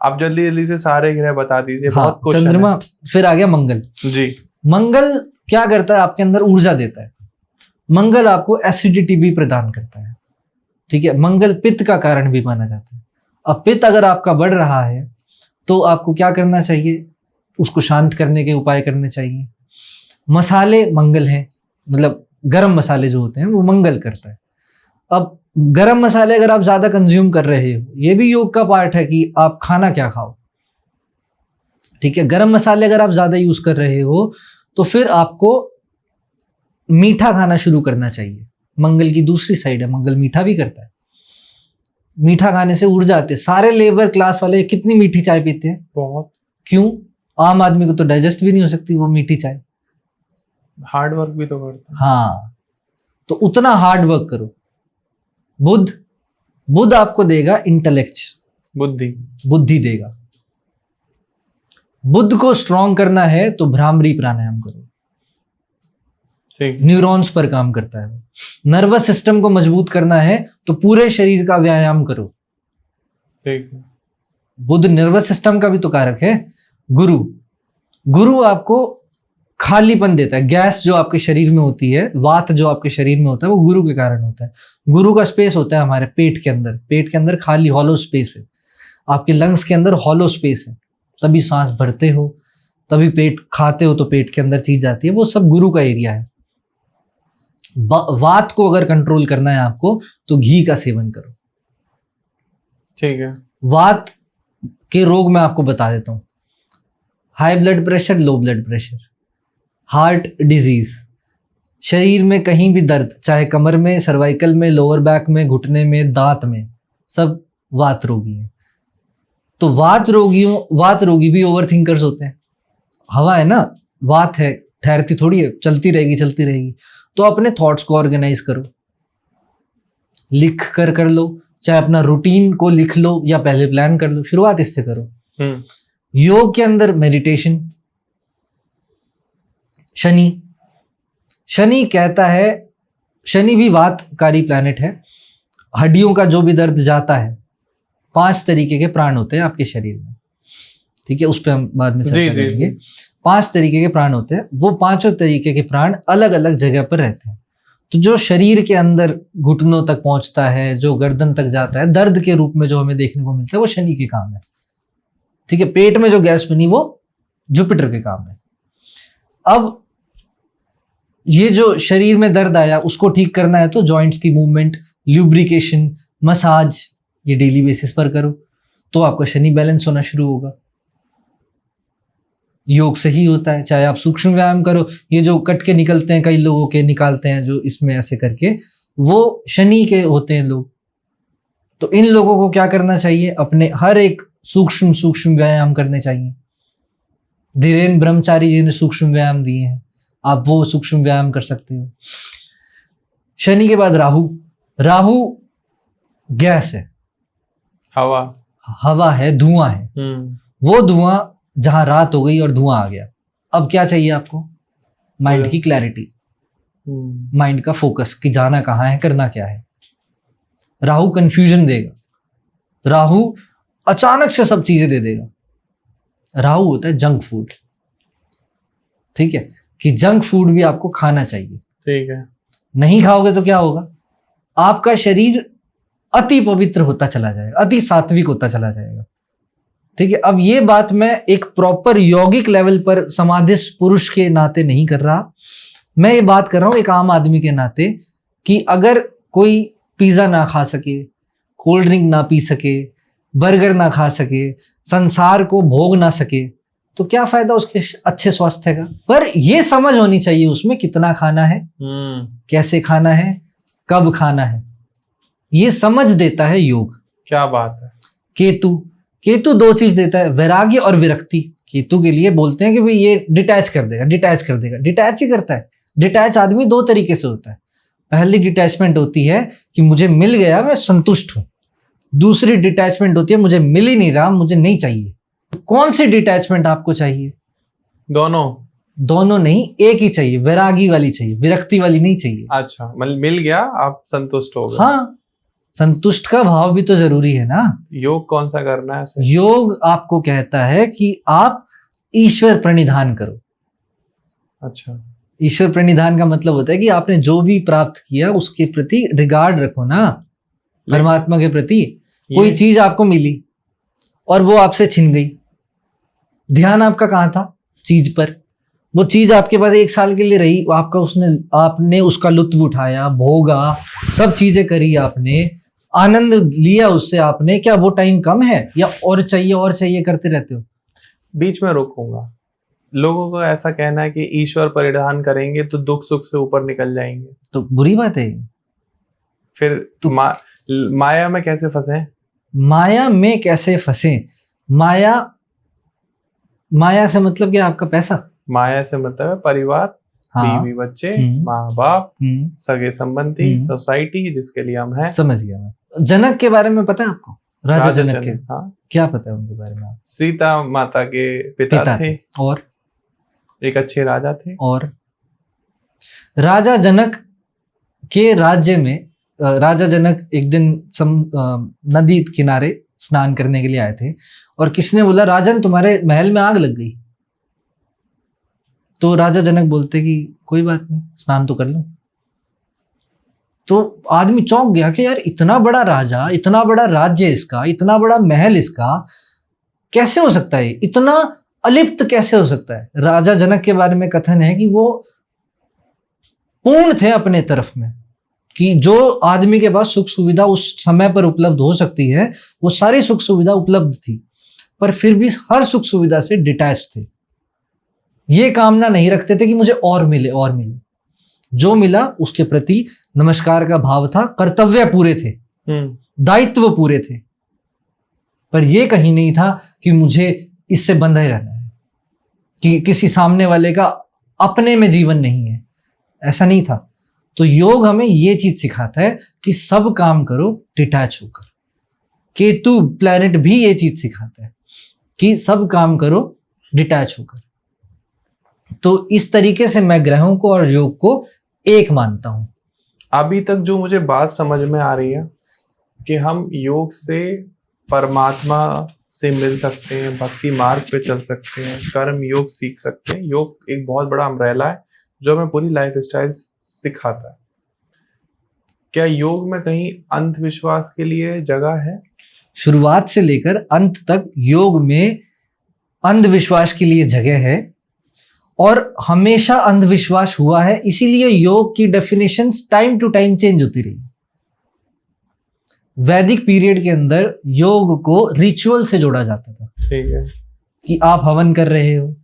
आप जल्दी जल्दी से सारे ग्रह बता दीजिए। हाँ, बहुत क्वेश्चन चंद्रमा, फिर आ गया मंगल जी। मंगल क्या करता है, आपके अंदर ऊर्जा देता है। मंगल आपको एसिडिटी भी प्रदान करता है, ठीक है। मंगल पित्त का कारण भी माना जाता है। अब पित्त अगर आपका बढ़ रहा है तो आपको क्या करना चाहिए, उसको शांत करने के उपाय करने चाहिए। मसाले मंगल हैं, मतलब गरम मसाले जो होते हैं वो मंगल करता है। अब गरम मसाले अगर आप ज्यादा कंज्यूम कर रहे हो, ये भी योग का पार्ट है कि आप खाना क्या खाओ, ठीक है। गरम मसाले अगर आप ज्यादा यूज कर रहे हो तो फिर आपको मीठा खाना शुरू करना चाहिए। मंगल की दूसरी साइड है, मंगल मीठा भी करता है। मीठा खाने से ऊर्जा आती है। सारे लेबर क्लास वाले कितनी मीठी चाय पीते हैं? बहुत। क्यों? आम आदमी को तो डाइजेस्ट भी नहीं हो सकती वो मीठी चाय। हार्ड वर्क भी तो करता है। हाँ, तो उतना हार्ड वर्क करो। बुध आपको देगा इंटेलेक्ट, बुद्धि देगा। बुध को स्ट्रॉन्ग करना है तो भ्रामरी प्राणायाम करो, न्यूरॉन्स पर काम करता है। नर्वस सिस्टम को मजबूत करना है तो पूरे शरीर का व्यायाम करो, ठीक। बुध नर्वस सिस्टम का भी तो कारक है। गुरु आपको खालीपन देता है। गैस जो आपके शरीर में होती है, वात जो आपके शरीर में होता है, वो गुरु के कारण होता है। गुरु का स्पेस होता है हमारे पेट के अंदर खाली हॉलो स्पेस है। आपके लंग्स के अंदर हॉलो स्पेस है, तभी सांस भरते हो, तभी पेट खाते हो तो पेट के अंदर चीज जाती है, वो सब गुरु का एरिया है। वात को अगर कंट्रोल करना है आपको तो घी का सेवन करो, ठीक है। वात के रोग मैं आपको बता देता हूं। High blood pressure, low blood pressure, heart disease, शरीर में कहीं भी दर्द, चाहे कमर में, सर्वाइकल में, लोअर बैक में, घुटने में, दांत में, सब वात रोगी है। तो वात रोगी भी ओवर थिंकर्स होते हैं। हवा है ना, वात है, ठहरती थोड़ी है, चलती रहेगी। तो अपने थॉट्स को ऑर्गेनाइज करो, लिख कर लो, चाहे अपना रूटीन को लिख लो या पहले प्लान कर लो, शुरुआत इससे करो। योग के अंदर मेडिटेशन। शनि कहता है, शनि भी वातकारी प्लैनेट है। हड्डियों का जो भी दर्द जाता है, 5 तरीके के प्राण होते हैं आपके शरीर में, ठीक है, उस पर हम बाद में चर्चा करेंगे। 5 तरीके के प्राण होते हैं, वो 5 तरीके के प्राण अलग अलग जगह पर रहते हैं। तो जो शरीर के अंदर घुटनों तक पहुंचता है, जो गर्दन तक जाता है, दर्द के रूप में जो हमें देखने को मिलता है, वो शनि के काम है, ठीक है। पेट में जो गैस बनी वो जुपिटर के काम है। अब ये जो शरीर में दर्द आया उसको ठीक करना है तो जॉइंट्स की मूवमेंट, ल्यूब्रिकेशन, मसाज, ये डेली बेसिस पर करो तो आपका शनि बैलेंस होना शुरू होगा। योग से ही होता है, चाहे आप सूक्ष्म व्यायाम करो, ये जो कट के निकलते हैं, कई लोगों के निकालते हैं जो इसमें ऐसे करके, वो शनि के होते हैं लोग। तो इन लोगों को क्या करना चाहिए, अपने हर एक सूक्ष्म व्यायाम करने चाहिए। धीरेन्द्र ब्रह्मचारी जी ने सूक्ष्म व्यायाम दिए हैं, आप वो सूक्ष्म व्यायाम कर सकते हो। शनि के बाद राहु गैस है, हवा है, धुआं है। वो धुआं, जहां रात हो गई और धुआं आ गया, अब क्या चाहिए आपको? माइंड की क्लैरिटी, माइंड का फोकस कि जाना कहाँ है, करना क्या है। राहु कंफ्यूजन देगा, राहु अचानक से सब चीजें दे देगा। राहु होता है जंक फूड, ठीक है, कि जंक फूड भी आपको खाना चाहिए, ठीक है। नहीं खाओगे तो क्या होगा, आपका शरीर अति पवित्र होता चला जाएगा, अति सात्विक होता चला जाएगा, ठीक है। अब ये बात मैं एक प्रॉपर यौगिक लेवल पर समाधिस्थ पुरुष के नाते नहीं कर रहा, मैं ये बात कर रहा हूं एक आम आदमी के नाते, कि अगर कोई पिज्जा ना खा सके, कोल्ड ड्रिंक ना पी सके, बर्गर ना खा सके, संसार को भोग ना सके, तो क्या फायदा उसके अच्छे स्वास्थ्य का। पर ये समझ होनी चाहिए उसमें कितना खाना है, कैसे खाना है, कब खाना है, ये समझ देता है योग। क्या बात है। केतु 2 चीज देता है, वैराग्य और विरक्ति। केतु के लिए बोलते हैं कि भाई ये डिटैच कर देगा, डिटैच ही करता है। डिटैच आदमी 2 तरीके से होता है। पहली डिटैचमेंट होती है कि मुझे मिल गया, मैं संतुष्ट हूं। दूसरी डिटैचमेंट होती है मुझे मिल ही नहीं रहा, मुझे नहीं चाहिए। कौन सी डिटैचमेंट आपको चाहिए? दोनों नहीं, एक ही चाहिए, वैरागी वाली चाहिए, विरक्ति वाली नहीं चाहिए। अच्छा, मतलब मिल गया, आप संतुष्ट हो गए। हाँ, संतुष्ट का भाव भी तो जरूरी है ना। योग कौन सा करना है ऐसे? योग आपको कहता है कि आप ईश्वर प्रणिधान करो। अच्छा, ईश्वर प्रणिधान का मतलब होता है कि आपने जो भी प्राप्त किया उसके प्रति रिगार्ड रखो ना, परमात्मा के प्रति। कोई चीज आपको मिली और वो आपसे छिन गई, ध्यान आपका कहाँ था? चीज पर। वो चीज आपके पास 1 साल के लिए रही, आपने उसका लुत्फ उठाया, भोगा, सब चीजें करी, आपने आनंद लिया उससे आपने। क्या वो टाइम कम है या और चाहिए करते रहते हो? बीच में रोकूंगा। लोगों को ऐसा कहना है कि ईश्वर परिधान करेंगे तो दुख सुख से ऊपर निकल जाएंगे, तो बुरी बात है। फिर तो माया में कैसे फंसे? माया में कैसे फंसे? माया से मतलब क्या? आपका पैसा। माया से मतलब है परिवार, हाँ, बीवी बच्चे, माँ बाप, सगे संबंधी, सोसाइटी जिसके लिए हम हैं। समझ गया मैं। जनक के बारे में पता है आपको? राजा जनक के। हाँ, क्या पता है उनके बारे में? सीता माता के पिता थे और एक अच्छे राजा थे। और राजा जनक के राज्य में राजा जनक एक दिन नदी किनारे स्नान करने के लिए आए थे और किसने बोला, राजन तुम्हारे महल में आग लग गई। तो राजा जनक बोलते कि कोई बात नहीं, स्नान तो कर लो। तो आदमी चौंक गया कि यार इतना बड़ा राजा, इतना बड़ा राज्य इसका, इतना बड़ा महल इसका, कैसे हो सकता है? इतना अलिप्त कैसे हो सकता है? राजा जनक के बारे में कथन है कि वो पूर्ण थे अपने तरफ में, कि जो आदमी के पास सुख सुविधा उस समय पर उपलब्ध हो सकती है वो सारी सुख सुविधा उपलब्ध थी, पर फिर भी हर सुख सुविधा से डिटैच थे। ये कामना नहीं रखते थे कि मुझे और मिले और मिले। जो मिला उसके प्रति नमस्कार का भाव था, कर्तव्य पूरे थे, दायित्व पूरे थे, पर यह कहीं नहीं था कि मुझे इससे बंधा ही रहना है, कि किसी सामने वाले का अपने में जीवन नहीं है, ऐसा नहीं था। तो योग हमें ये चीज सिखाता है कि सब काम करो डिटैच होकर। केतु प्लैनेट भी ये चीज सिखाता है कि सब काम करो डिटैच होकर। तो इस तरीके से मैं ग्रहों को और योग को एक मानता हूं। अभी तक जो मुझे बात समझ में आ रही है कि हम योग से परमात्मा से मिल सकते हैं, भक्ति मार्ग पे चल सकते हैं, कर्म योग सीख सकते हैं। योग एक बहुत बड़ा अम्ब्रेला है जो हमें पूरी लाइफ स्टाइल सिखाता है। क्या योग में कहीं अंधविश्वास के लिए जगह है? शुरुआत से लेकर अंत तक योग में अंधविश्वास के लिए जगह है, और हमेशा अंधविश्वास हुआ है, इसीलिए योग की definitions time to time change होती रही। वैदिक पीरियड के अंदर योग को रिचुअल से जोड़ा जाता था। ठीक है, कि आप हवन कर रहे हो,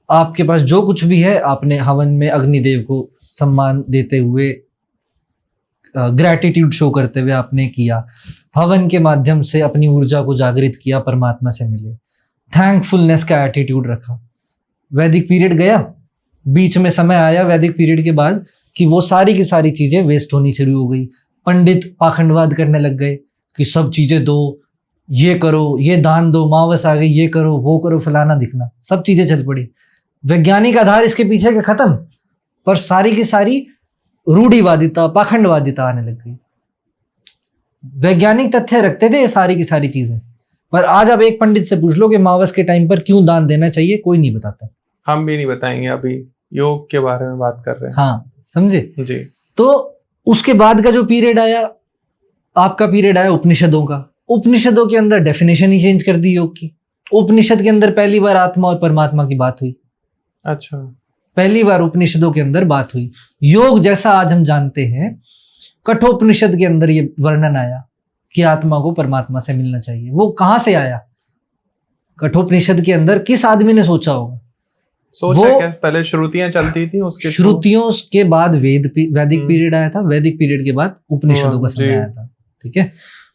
आपके पास जो कुछ भी है आपने हवन में अग्निदेव को सम्मान देते हुए, ग्रैटिट्यूड शो करते हुए आपने किया। हवन के माध्यम से अपनी ऊर्जा को जागृत किया, परमात्मा से मिले, थैंकफुलनेस का एटीट्यूड रखा। वैदिक पीरियड गया, बीच में समय आया वैदिक पीरियड के बाद कि वो सारी की सारी चीजें वेस्ट होनी शुरू हो गई। पंडित पाखंडवाद करने लग गए कि सब चीजें दो, ये करो, ये दान दो, मावस आ गई, ये करो, वो करो, फलाना दिखना, सब चीजें चल पड़ी। वैज्ञानिक आधार इसके पीछे के खत्म, पर सारी की सारी रूढ़िवादिता, पाखंडवादिता आने लग गई। वैज्ञानिक तथ्य रखते थे ये सारी की सारी चीजें, पर आज आप एक पंडित से पूछ लो कि मावस के टाइम पर क्यों दान देना चाहिए, कोई नहीं बताता। हम भी नहीं बताएंगे, अभी योग के बारे में बात कर रहे हैं। हाँ, समझे जी। तो उसके बाद का जो पीरियड आया, आपका पीरियड आया उपनिषदों का। उपनिषदों के अंदर डेफिनेशन ही चेंज कर दी योग की। उपनिषद के अंदर पहली बार आत्मा और परमात्मा की बात हुई। अच्छा, पहली बार उपनिषदों के अंदर बात हुई। योग जैसा आज हम जानते हैं, कठोपनिषद के अंदर ये वर्णन आया कि आत्मा को परमात्मा से मिलना चाहिए। वो कहां से आया? कठोपनिषद के अंदर किस आदमी ने सोचा होगा? सोचा क्या? पहले श्रुतियां चलती थी, उसके श्रुतियों के बाद वैदिक पीरियड आया था, वैदिक पीरियड के बाद उपनिषदों का समय आया था। ठीक है,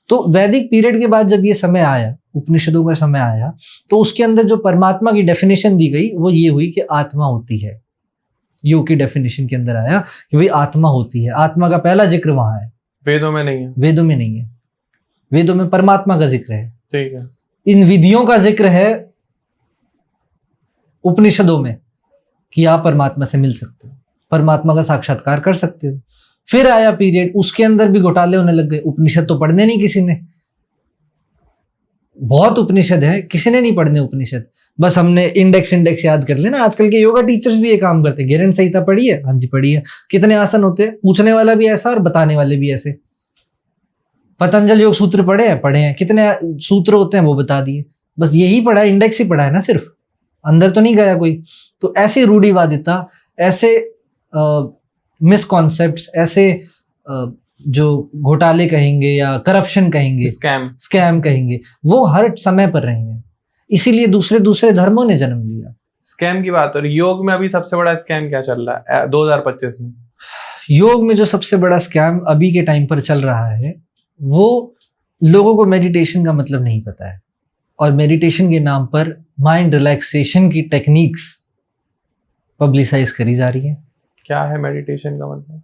तो वैदिक पीरियड के बाद जब ये समय आया, उपनिषदों का समय आया, तो उसके अंदर जो परमात्मा की डेफिनेशन दी गई वो ये हुई कि आत्मा होती है। योग की डेफिनेशन के अंदर आया कि भाई आत्मा होती है। आत्मा का पहला जिक्र वहां है, वेदों में नहीं है। वेदों में नहीं है, वेदों में परमात्मा का जिक्र है। ठीक है। इन विधियों का जिक्र है उपनिषदों में कि आप परमात्मा से मिल सकते हो, परमात्मा का साक्षात्कार कर सकते हो। फिर आया पीरियड, उसके अंदर भी घोटाले होने लग गए। उपनिषद तो पढ़ने नहीं किसी ने, बहुत उपनिषद है, किसी ने नहीं पढ़ने उपनिषद, बस हमने इंडेक्स याद कर लेना। आजकल के योगा टीचर्स भी ये काम करते हैं। गेरन संहिता पढ़ी है? हाँ जी पढ़ी है। कितने आसन होते हैं? पूछने वाला भी ऐसा और बताने वाले भी ऐसे। पतंजल योग सूत्र पढ़े हैं? कितने सूत्र होते हैं वो बता दिए। बस यही पढ़ा है, इंडेक्स ही पढ़ा है ना, सिर्फ अंदर तो नहीं गया कोई। तो ऐसी रूढ़िवादिता, ऐसे मिसकॉन्सेप्ट्स, ऐसे जो घोटाले कहेंगे या करप्शन कहेंगे, स्कैम कहेंगे, वो हर समय पर रहे हैं। इसीलिए दूसरे धर्मों ने जन्म लिया। स्कैम की बात हो रही, योग में अभी सबसे बड़ा स्कैम क्या चल रहा है 2025 में? योग में जो सबसे बड़ा स्कैम अभी के टाइम पर चल रहा है, वो लोगों को मेडिटेशन का मतलब नहीं पता है, और मेडिटेशन के नाम पर माइंड रिलैक्सेशन की टेक्निक्स पब्लिसाइज करी जा रही है। क्या है मेडिटेशन का मतलब?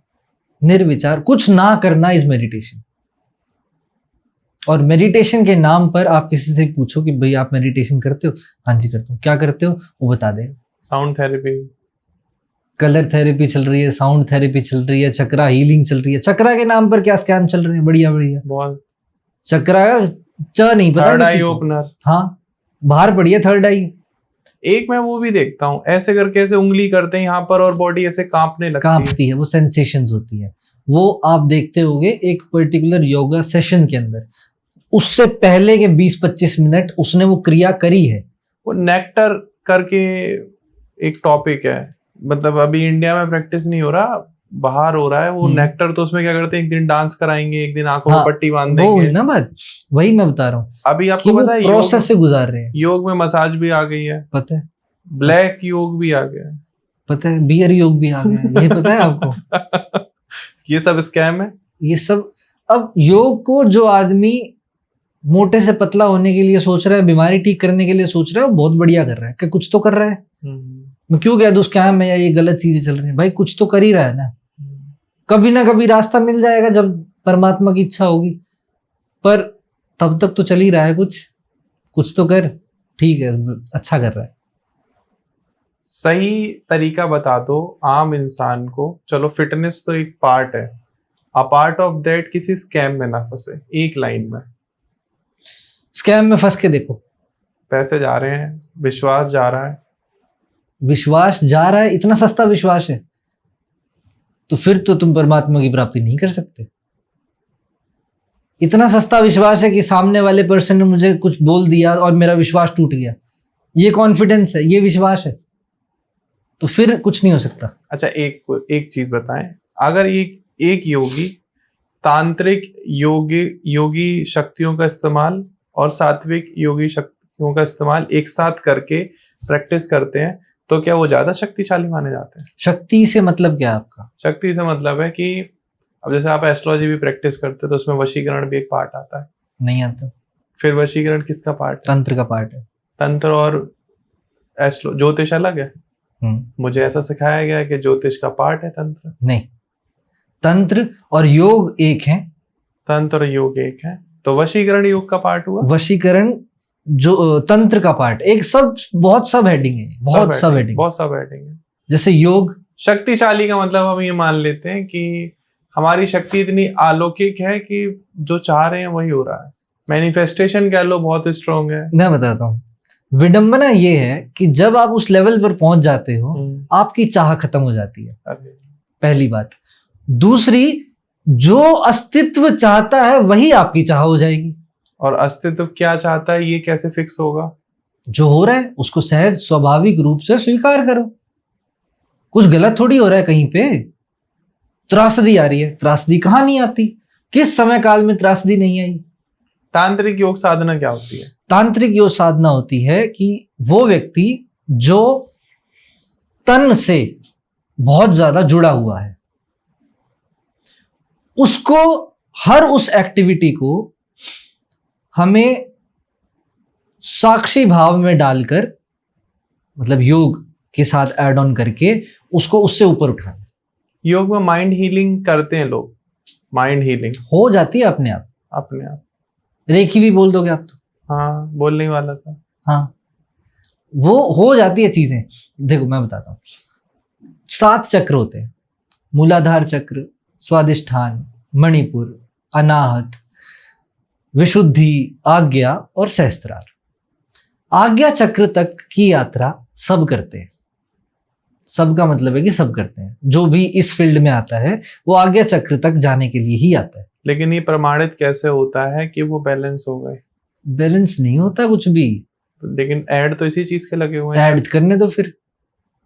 निर्विचार, कुछ ना करना इज मेडिटेशन। और मेडिटेशन के नाम पर आप किसी से पूछो कि भाई आप मेडिटेशन करते हो? हाँ जी करता हूँ। क्या करते हो? वो बता देगा। साउंड थेरेपी, कलर थेरेपी चल रही है, साउंड थेरेपी चल रही है, चक्रा हीलिंग चल रही है। चक्रा के नाम पर क्या स्कैम चल रहे हैं, बढ़िया बहुत। चक्रा च नहीं पता, थर्ड आई ओपनर, हाँ बाहर पड़ी है थर्ड आई। एक मैं वो भी देखता हूँ, ऐसे करके ऐसे उंगली करते हैं यहाँ पर और बॉडी ऐसे कांपने लगती है, वो सेंसेशंस होती है। वो आप देखते होंगे एक पर्टिकुलर योगा सेशन के अंदर, उससे पहले के 20-25 मिनट उसने वो क्रिया करी है। वो नेक्टर करके एक टॉपिक है, मतलब अभी इंडिया में प्रैक्टिस नहीं हो रहा, बाहर हो रहा है वो नेक्टर। तो उसमें क्या करते हैं, एक दिन डांस कराएंगे, एक दिन आंखों में पट्टी बांध देंगे। वो ना बात, वही मैं बता रहा हूँ। अभी आपको पता है प्रोसेस से गुजार रहे हैं। योग में मसाज भी आ गई है, पता है। ब्लैक योग भी आ गया है, पता है। बियर योग भी आ गया है, ये पता है आपको? ये सब स्कैम है, ये सब। अब योग को जो आदमी मोटे से पतला होने के लिए सोच रहा है, बीमारी ठीक करने के लिए सोच रहा है, वो बहुत बढ़िया कर रहा है। क्या कुछ तो कर रहा है? मैं क्यों कह दूं स्कैम है या ये गलत चीजें चल रही है? भाई कुछ तो कर ही रहा है ना। कभी ना कभी रास्ता मिल जाएगा जब परमात्मा की इच्छा होगी, पर तब तक तो चल ही रहा है। कुछ तो कर, ठीक है, अच्छा कर रहा है। सही तरीका बता दो आम इंसान को। चलो फिटनेस तो एक पार्ट है, अपार्ट ऑफ दैट किसी स्कैम में ना फंसे। एक लाइन में स्कैम में फंस के देखो, पैसे जा रहे हैं, विश्वास जा रहा है। विश्वास जा रहा है, इतना सस्ता विश्वास है, तो फिर तो तुम परमात्मा की प्राप्ति नहीं कर सकते। इतना सस्ता विश्वास है कि सामने वाले पर्सन ने मुझे कुछ बोल दिया और मेरा विश्वास टूट गया, ये कॉन्फिडेंस है, ये विश्वास है, तो फिर कुछ नहीं हो सकता। अच्छा एक चीज बताएं, अगर एक योगी तांत्रिक योगी शक्तियों का इस्तेमाल और सात्विक योगी शक्तियों का इस्तेमाल एक साथ करके प्रैक्टिस करते हैं, तो क्या वो ज्यादा शक्तिशाली माने जाते हैं? शक्ति से मतलब क्या है आपका? शक्ति से मतलब है कि अब जैसे आप एस्ट्रोलॉजी भी प्रैक्टिस करते हैं तो उसमें वशीकरण भी एक पार्ट आता है। नहीं आता। फिर वशीकरण किसका पार्ट है? तंत्र का पार्ट है। तंत्र और ज्योतिष अलग है। मुझे ऐसा सिखाया गया है कि ज्योतिष का पार्ट है तंत्र। नहीं, तंत्र और योग एक है। तंत्र और योग एक है, तो वशीकरण योग का पार्ट हुआ। वशीकरण जो तंत्र का पार्ट, एक सब बहुत सब हेडिंग है, बहुत सब हेडिंग है। जैसे योग शक्तिशाली का मतलब हम ये मान लेते हैं कि हमारी शक्ति इतनी अलौकिक है कि जो चाह रहे हैं वही हो रहा है। मैनिफेस्टेशन कह लो बहुत स्ट्रॉन्ग है। मैं बताता हूँ, विडंबना ये है कि जब आप उस लेवल पर पहुंच जाते हो, आपकी चाह खत्म हो जाती है, पहली बात। दूसरी, जो अस्तित्व चाहता है वही आपकी चाह हो जाएगी। और अस्तित्व क्या चाहता है ये कैसे फिक्स होगा? जो हो रहा है उसको सहज स्वाभाविक रूप से स्वीकार करो। कुछ गलत थोड़ी हो रहा है कहीं पे। त्रासदी आ रही है, त्रासदी कहाँ नहीं आती? किस समय काल में त्रासदी नहीं आई? तांत्रिक योग साधना क्या होती है? तांत्रिक योग साधना होती है कि वो व्यक्ति जो तन से बहुत ज्यादा जुड़ा हुआ है, उसको हर उस एक्टिविटी को हमें साक्षी भाव में डालकर, मतलब योग के साथ ऐड ऑन करके उसको उससे ऊपर उठाना। योग में माइंड हीलिंग करते हैं लोग, माइंड हीलिंग हो जाती है अपने आप। रेखी भी बोल दोगे आप तो? हाँ, बोलने वाला था। हाँ, वो हो जाती है चीजें। देखो मैं बताता हूँ, 7 चक्र होते हैं, मूलाधार चक्र, स्वादिष्ठान, मणिपुर, अनाहत, विशुद्धि, आज्ञा और सहस्त्रार। आज्ञा चक्र तक की यात्रा सब करते हैं। सब का मतलब है कि सब करते हैं, जो भी इस फील्ड में आता है वो आज्ञा चक्र तक जाने के लिए ही आता है। लेकिन ये प्रमाणित कैसे होता है कि वो बैलेंस हो गए? बैलेंस नहीं होता कुछ भी, लेकिन ऐड तो इसी चीज के लगे हुए हैं। ऐड करने दो फिर।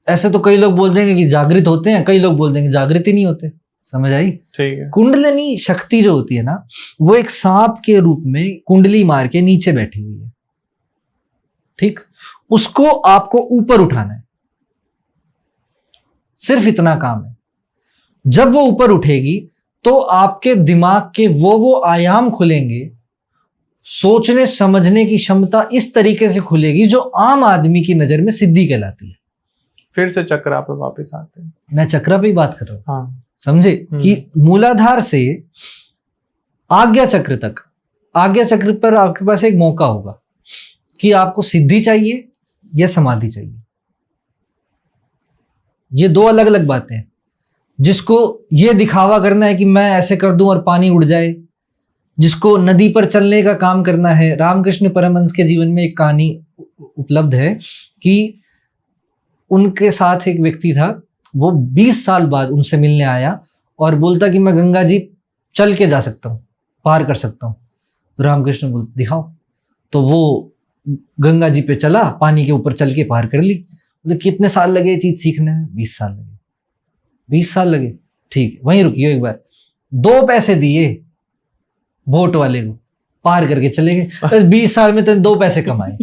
ऐसे तो कई लोग बोल देंगे कि जागृत होते हैं, कई लोग बोल देंगे जागृत ही नहीं होते। समझ आई? ठीक है। कुंडलिनी शक्ति जो होती है ना, वो एक सांप के रूप में कुंडली मार के नीचे बैठी हुई है, ठीक? उसको आपको ऊपर उठाना है, सिर्फ इतना काम है। जब वो ऊपर उठेगी तो आपके दिमाग के वो आयाम खुलेंगे, सोचने समझने की क्षमता इस तरीके से खुलेगी जो आम आदमी की नजर में सिद्धि कहलाती है। फिर से चक्रा पे वापस आते हैं। मैं चक्रा पे ही बात कर रहा हूं। हाँ। समझे कि मूलाधार से आज्ञा चक्र तक, आज्ञा चक्र पर आपके पास एक मौका होगा कि आपको सिद्धि चाहिए या समाधि चाहिए। ये दो अलग अलग बातें हैं। जिसको ये दिखावा करना है कि मैं ऐसे कर दूं और पानी उड़ जाए, जिसको नदी पर चलने का काम करना है। रामकृष्ण परमहंस के जीवन में एक कहानी उपलब्ध है कि उनके साथ एक व्यक्ति था, वो 20 साल बाद उनसे मिलने आया और बोलता कि मैं गंगा जी चल के जा सकता हूँ, पार कर सकता हूँ। तो रामकृष्ण बोलते दिखाओ। तो वो गंगा जी पे चला, पानी के ऊपर चल के पार कर ली। तो कितने साल लगे ये चीज सीखने में? 20 साल लगे। 20 साल लगे, ठीक है, वहीं रुकिए एक बार। 2 पैसे दिए बोट वाले को, पार करके चले गए। बस 20 साल में तेने 2 पैसे कमाए।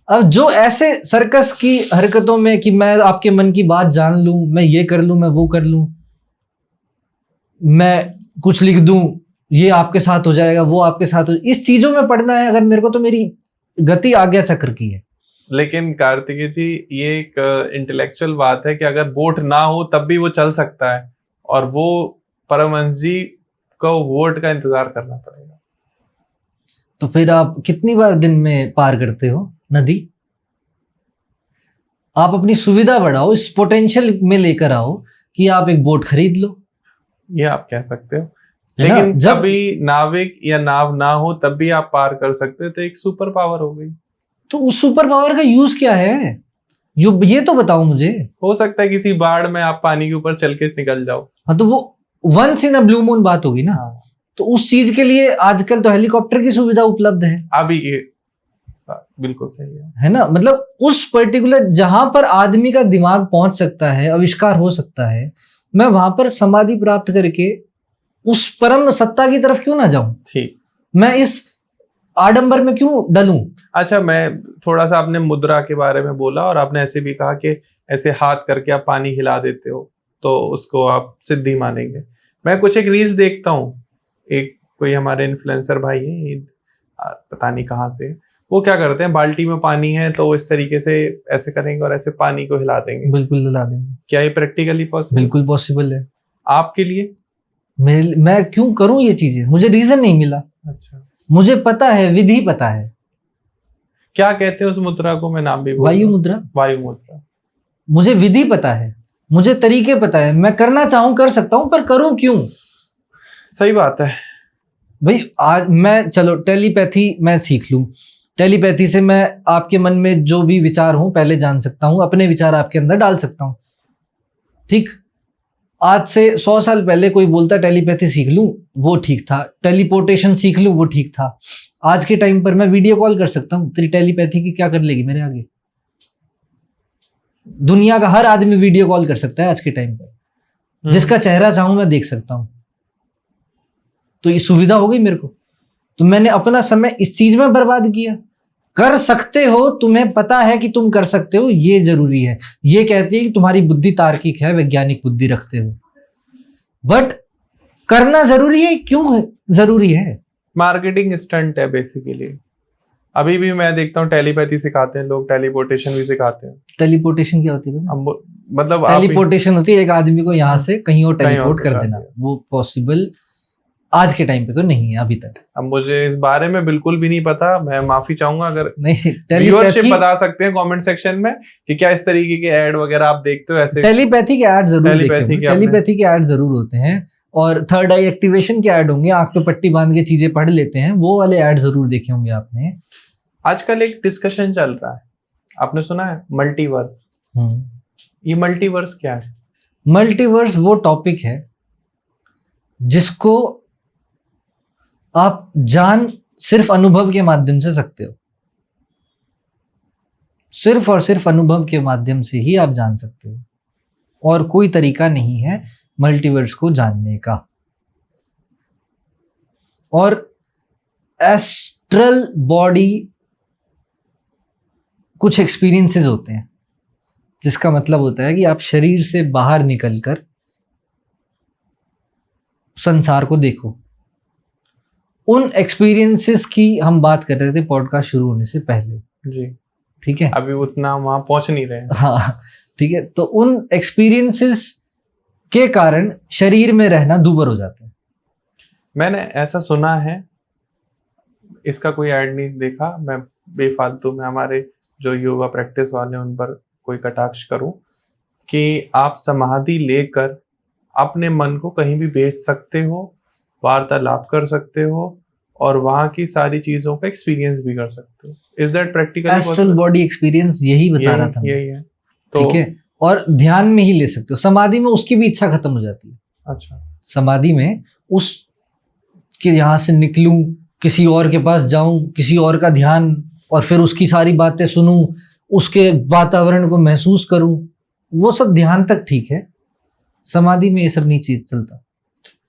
अब जो ऐसे सर्कस की हरकतों में कि मैं आपके मन की बात जान लूं, मैं ये कर लूं, मैं वो कर लूं, मैं कुछ लिख दूं, ये आपके साथ हो जाएगा, वो आपके साथ हो, इस चीजों में पढ़ना है अगर मेरे को, तो मेरी गति आज्ञा चक्र की है। लेकिन कार्तिकेय जी, ये एक इंटेलेक्चुअल बात है कि अगर वोट ना हो तब भी वो चल सकता है, और वो परमहंस जी को वोट का इंतजार करना पड़ेगा। तो फिर आप कितनी बार दिन में पार करते हो नदी? आप अपनी सुविधा बढ़ाओ, इस पोटेंशियल में लेकर आओ कि आप एक बोट खरीद लो। ये आप कह सकते हो, लेकिन जब भी नाविक या नाव ना हो तब भी आप पार कर सकते हो, तो एक सुपर पावर हो गई। तो उस सुपर पावर का यूज क्या है? ये तो बताओ मुझे। हो सकता है किसी बाढ़ में आप पानी के ऊपर चल के निकल जाओ। हाँ, तो वो once in a blue moon बात होगी ना। हाँ। तो उस चीज के लिए आजकल तो हेलीकॉप्टर की सुविधा उपलब्ध है अभी ये बिल्कुल सही है ना। मतलब उस पर्टिकुलर जहां पर आदमी का दिमाग पहुंच सकता है, आविष्कार हो सकता है, मैं वहां पर समाधि प्राप्त करके उस परम सत्ता की तरफ क्यों ना जाऊं? ठीक, मैं इस आडंबर में क्यों डलूं? अच्छा, मैं थोड़ा सा, आपने मुद्रा के बारे में बोला और आपने ऐसे भी कहा कि ऐसे हाथ करके आप पानी हिला देते हो तो उसको आप सिद्धि मानेंगे। मैं कुछ एक रील्स देखता हूँ, एक कोई हमारे इन्फ्लुएंसर भाई है, पता नहीं कहाँ से, वो क्या करते हैं, बाल्टी में पानी है तो इस तरीके से ऐसे करेंगे और ऐसे पानी को हिला देंगे। बिल्कुल हिला देंगे। क्या ये प्रैक्टिकली पॉसिबल? बिल्कुल पॉसिबल है। आपके लिए? मैं क्यों करूं ये चीजें? मुझे रीजन नहीं मिला। अच्छा, मुझे पता है, विधि पता है। क्या कहते हैं उस मुद्रा को? मैं नाम भी बोल वायु मुद्रा। वायु मुद्रा। मुझे विधि पता है, मुझे तरीके पता है, मैं करना चाहूं कर सकता हूं, पर करूं क्यों? सही बात है भाई। आज मैं, चलो टेलीपैथी मैं सीख लूं, टेलीपैथी से मैं आपके मन में जो भी विचार हो पहले जान सकता हूं, अपने विचार आपके अंदर डाल सकता हूं, ठीक। आज से 100 साल पहले कोई बोलता टेलीपैथी सीख लूं, वो ठीक था। टेलीपोर्टेशन सीख लूं, वो ठीक था। आज के टाइम पर मैं वीडियो कॉल कर सकता हूं, तेरी टेलीपैथी की क्या कर लेगी मेरे आगे? दुनिया का हर आदमी वीडियो कॉल कर सकता है आज के टाइम पर, जिसका चेहरा चाहूं मैं देख सकता हूं। तो ये सुविधा हो गई मेरे को, तो मैंने अपना समय इस चीज में बर्बाद किया। कर सकते हो, तुम्हें पता है कि तुम कर सकते हो, ये जरूरी है। ये कहती है कि तुम्हारी बुद्धि तार्किक है, वैज्ञानिक बुद्धि रखते हो, बट करना जरूरी है। क्यों जरूरी है? मार्केटिंग स्टंट है बेसिकली। अभी भी मैं देखता हूँ टेलीपैथी सिखाते हैं लोग, टेलीपोर्टेशन भी सिखाते हैं। टेलीपोर्टेशन क्या होती है? मतलब टेलीपोर्टेशन होती है एक आदमी को यहाँ से कहीं और टेलीपोर्ट कर देना। देना। वो पॉसिबल आज के टाइम पे तो नहीं है अभी तक। अब मुझे इस बारे में बिल्कुल भी नहीं पता, मैं माफी चाहूंगा अगर नहीं, व्यूअरशिप बता सकते हैं कमेंट सेक्शन में कि क्या इस तरीके के ऐड वगैरह आप देखते हो ऐसे? टेलीपैथी के ऐड जरूर टेलीपैथी के ऐड जरूर होते हैं, और थर्ड आई एक्टिवेशन के ऐड होंगे, आंख पे पट्टी बांध के चीजें पढ़ लेते हैं, वो वाले ऐड जरूर देखे होंगे आपने। आजकल एक डिस्कशन चल रहा है, आपने सुना है मल्टीवर्स? ये मल्टीवर्स क्या है? मल्टीवर्स वो टॉपिक है जिसको आप जान सिर्फ अनुभव के माध्यम से सकते हो, सिर्फ और सिर्फ अनुभव के माध्यम से ही आप जान सकते हो, और कोई तरीका नहीं है मल्टीवर्स को जानने का। और एस्ट्रल बॉडी कुछ एक्सपीरियंसेस होते हैं, जिसका मतलब होता है कि आप शरीर से बाहर निकलकर संसार को देखो। उन एक्सपीरियंसेस की हम बात कर रहे थे पॉडकास्ट शुरू होने से पहले जी, ठीक है? अभी उतना वहां पहुंच नहीं रहे। हाँ ठीक है, तो उन एक्सपीरियंसेस के कारण शरीर में रहना दूभर हो जाता है। मैंने ऐसा सुना है, इसका कोई ऐड नहीं देखा, मैं बेफालतू में हमारे जो योगा प्रैक्टिस वाले उन पर कोई कटाक्ष करूं, कि आप समाधि लेकर अपने मन को कहीं भी भेज सकते हो, वार्तालाप कर सकते हो, और वहां की सारी चीजों का एक्सपीरियंस भी कर सकते हो। Is that practically astral body experience यही बता रहा था, यही है तो ठीक है। और ध्यान में ही ले सकते हो, समाधि में उसकी भी इच्छा खत्म हो जाती है। अच्छा, समाधि में उस कि यहाँ से निकलूं, किसी और के पास जाऊं, किसी और का ध्यान, और फिर उसकी सारी बातें सुनूं, उसके वातावरण को महसूस करूं, वो सब ध्यान तक ठीक है, समाधि में ये सब नहीं चीज चलता।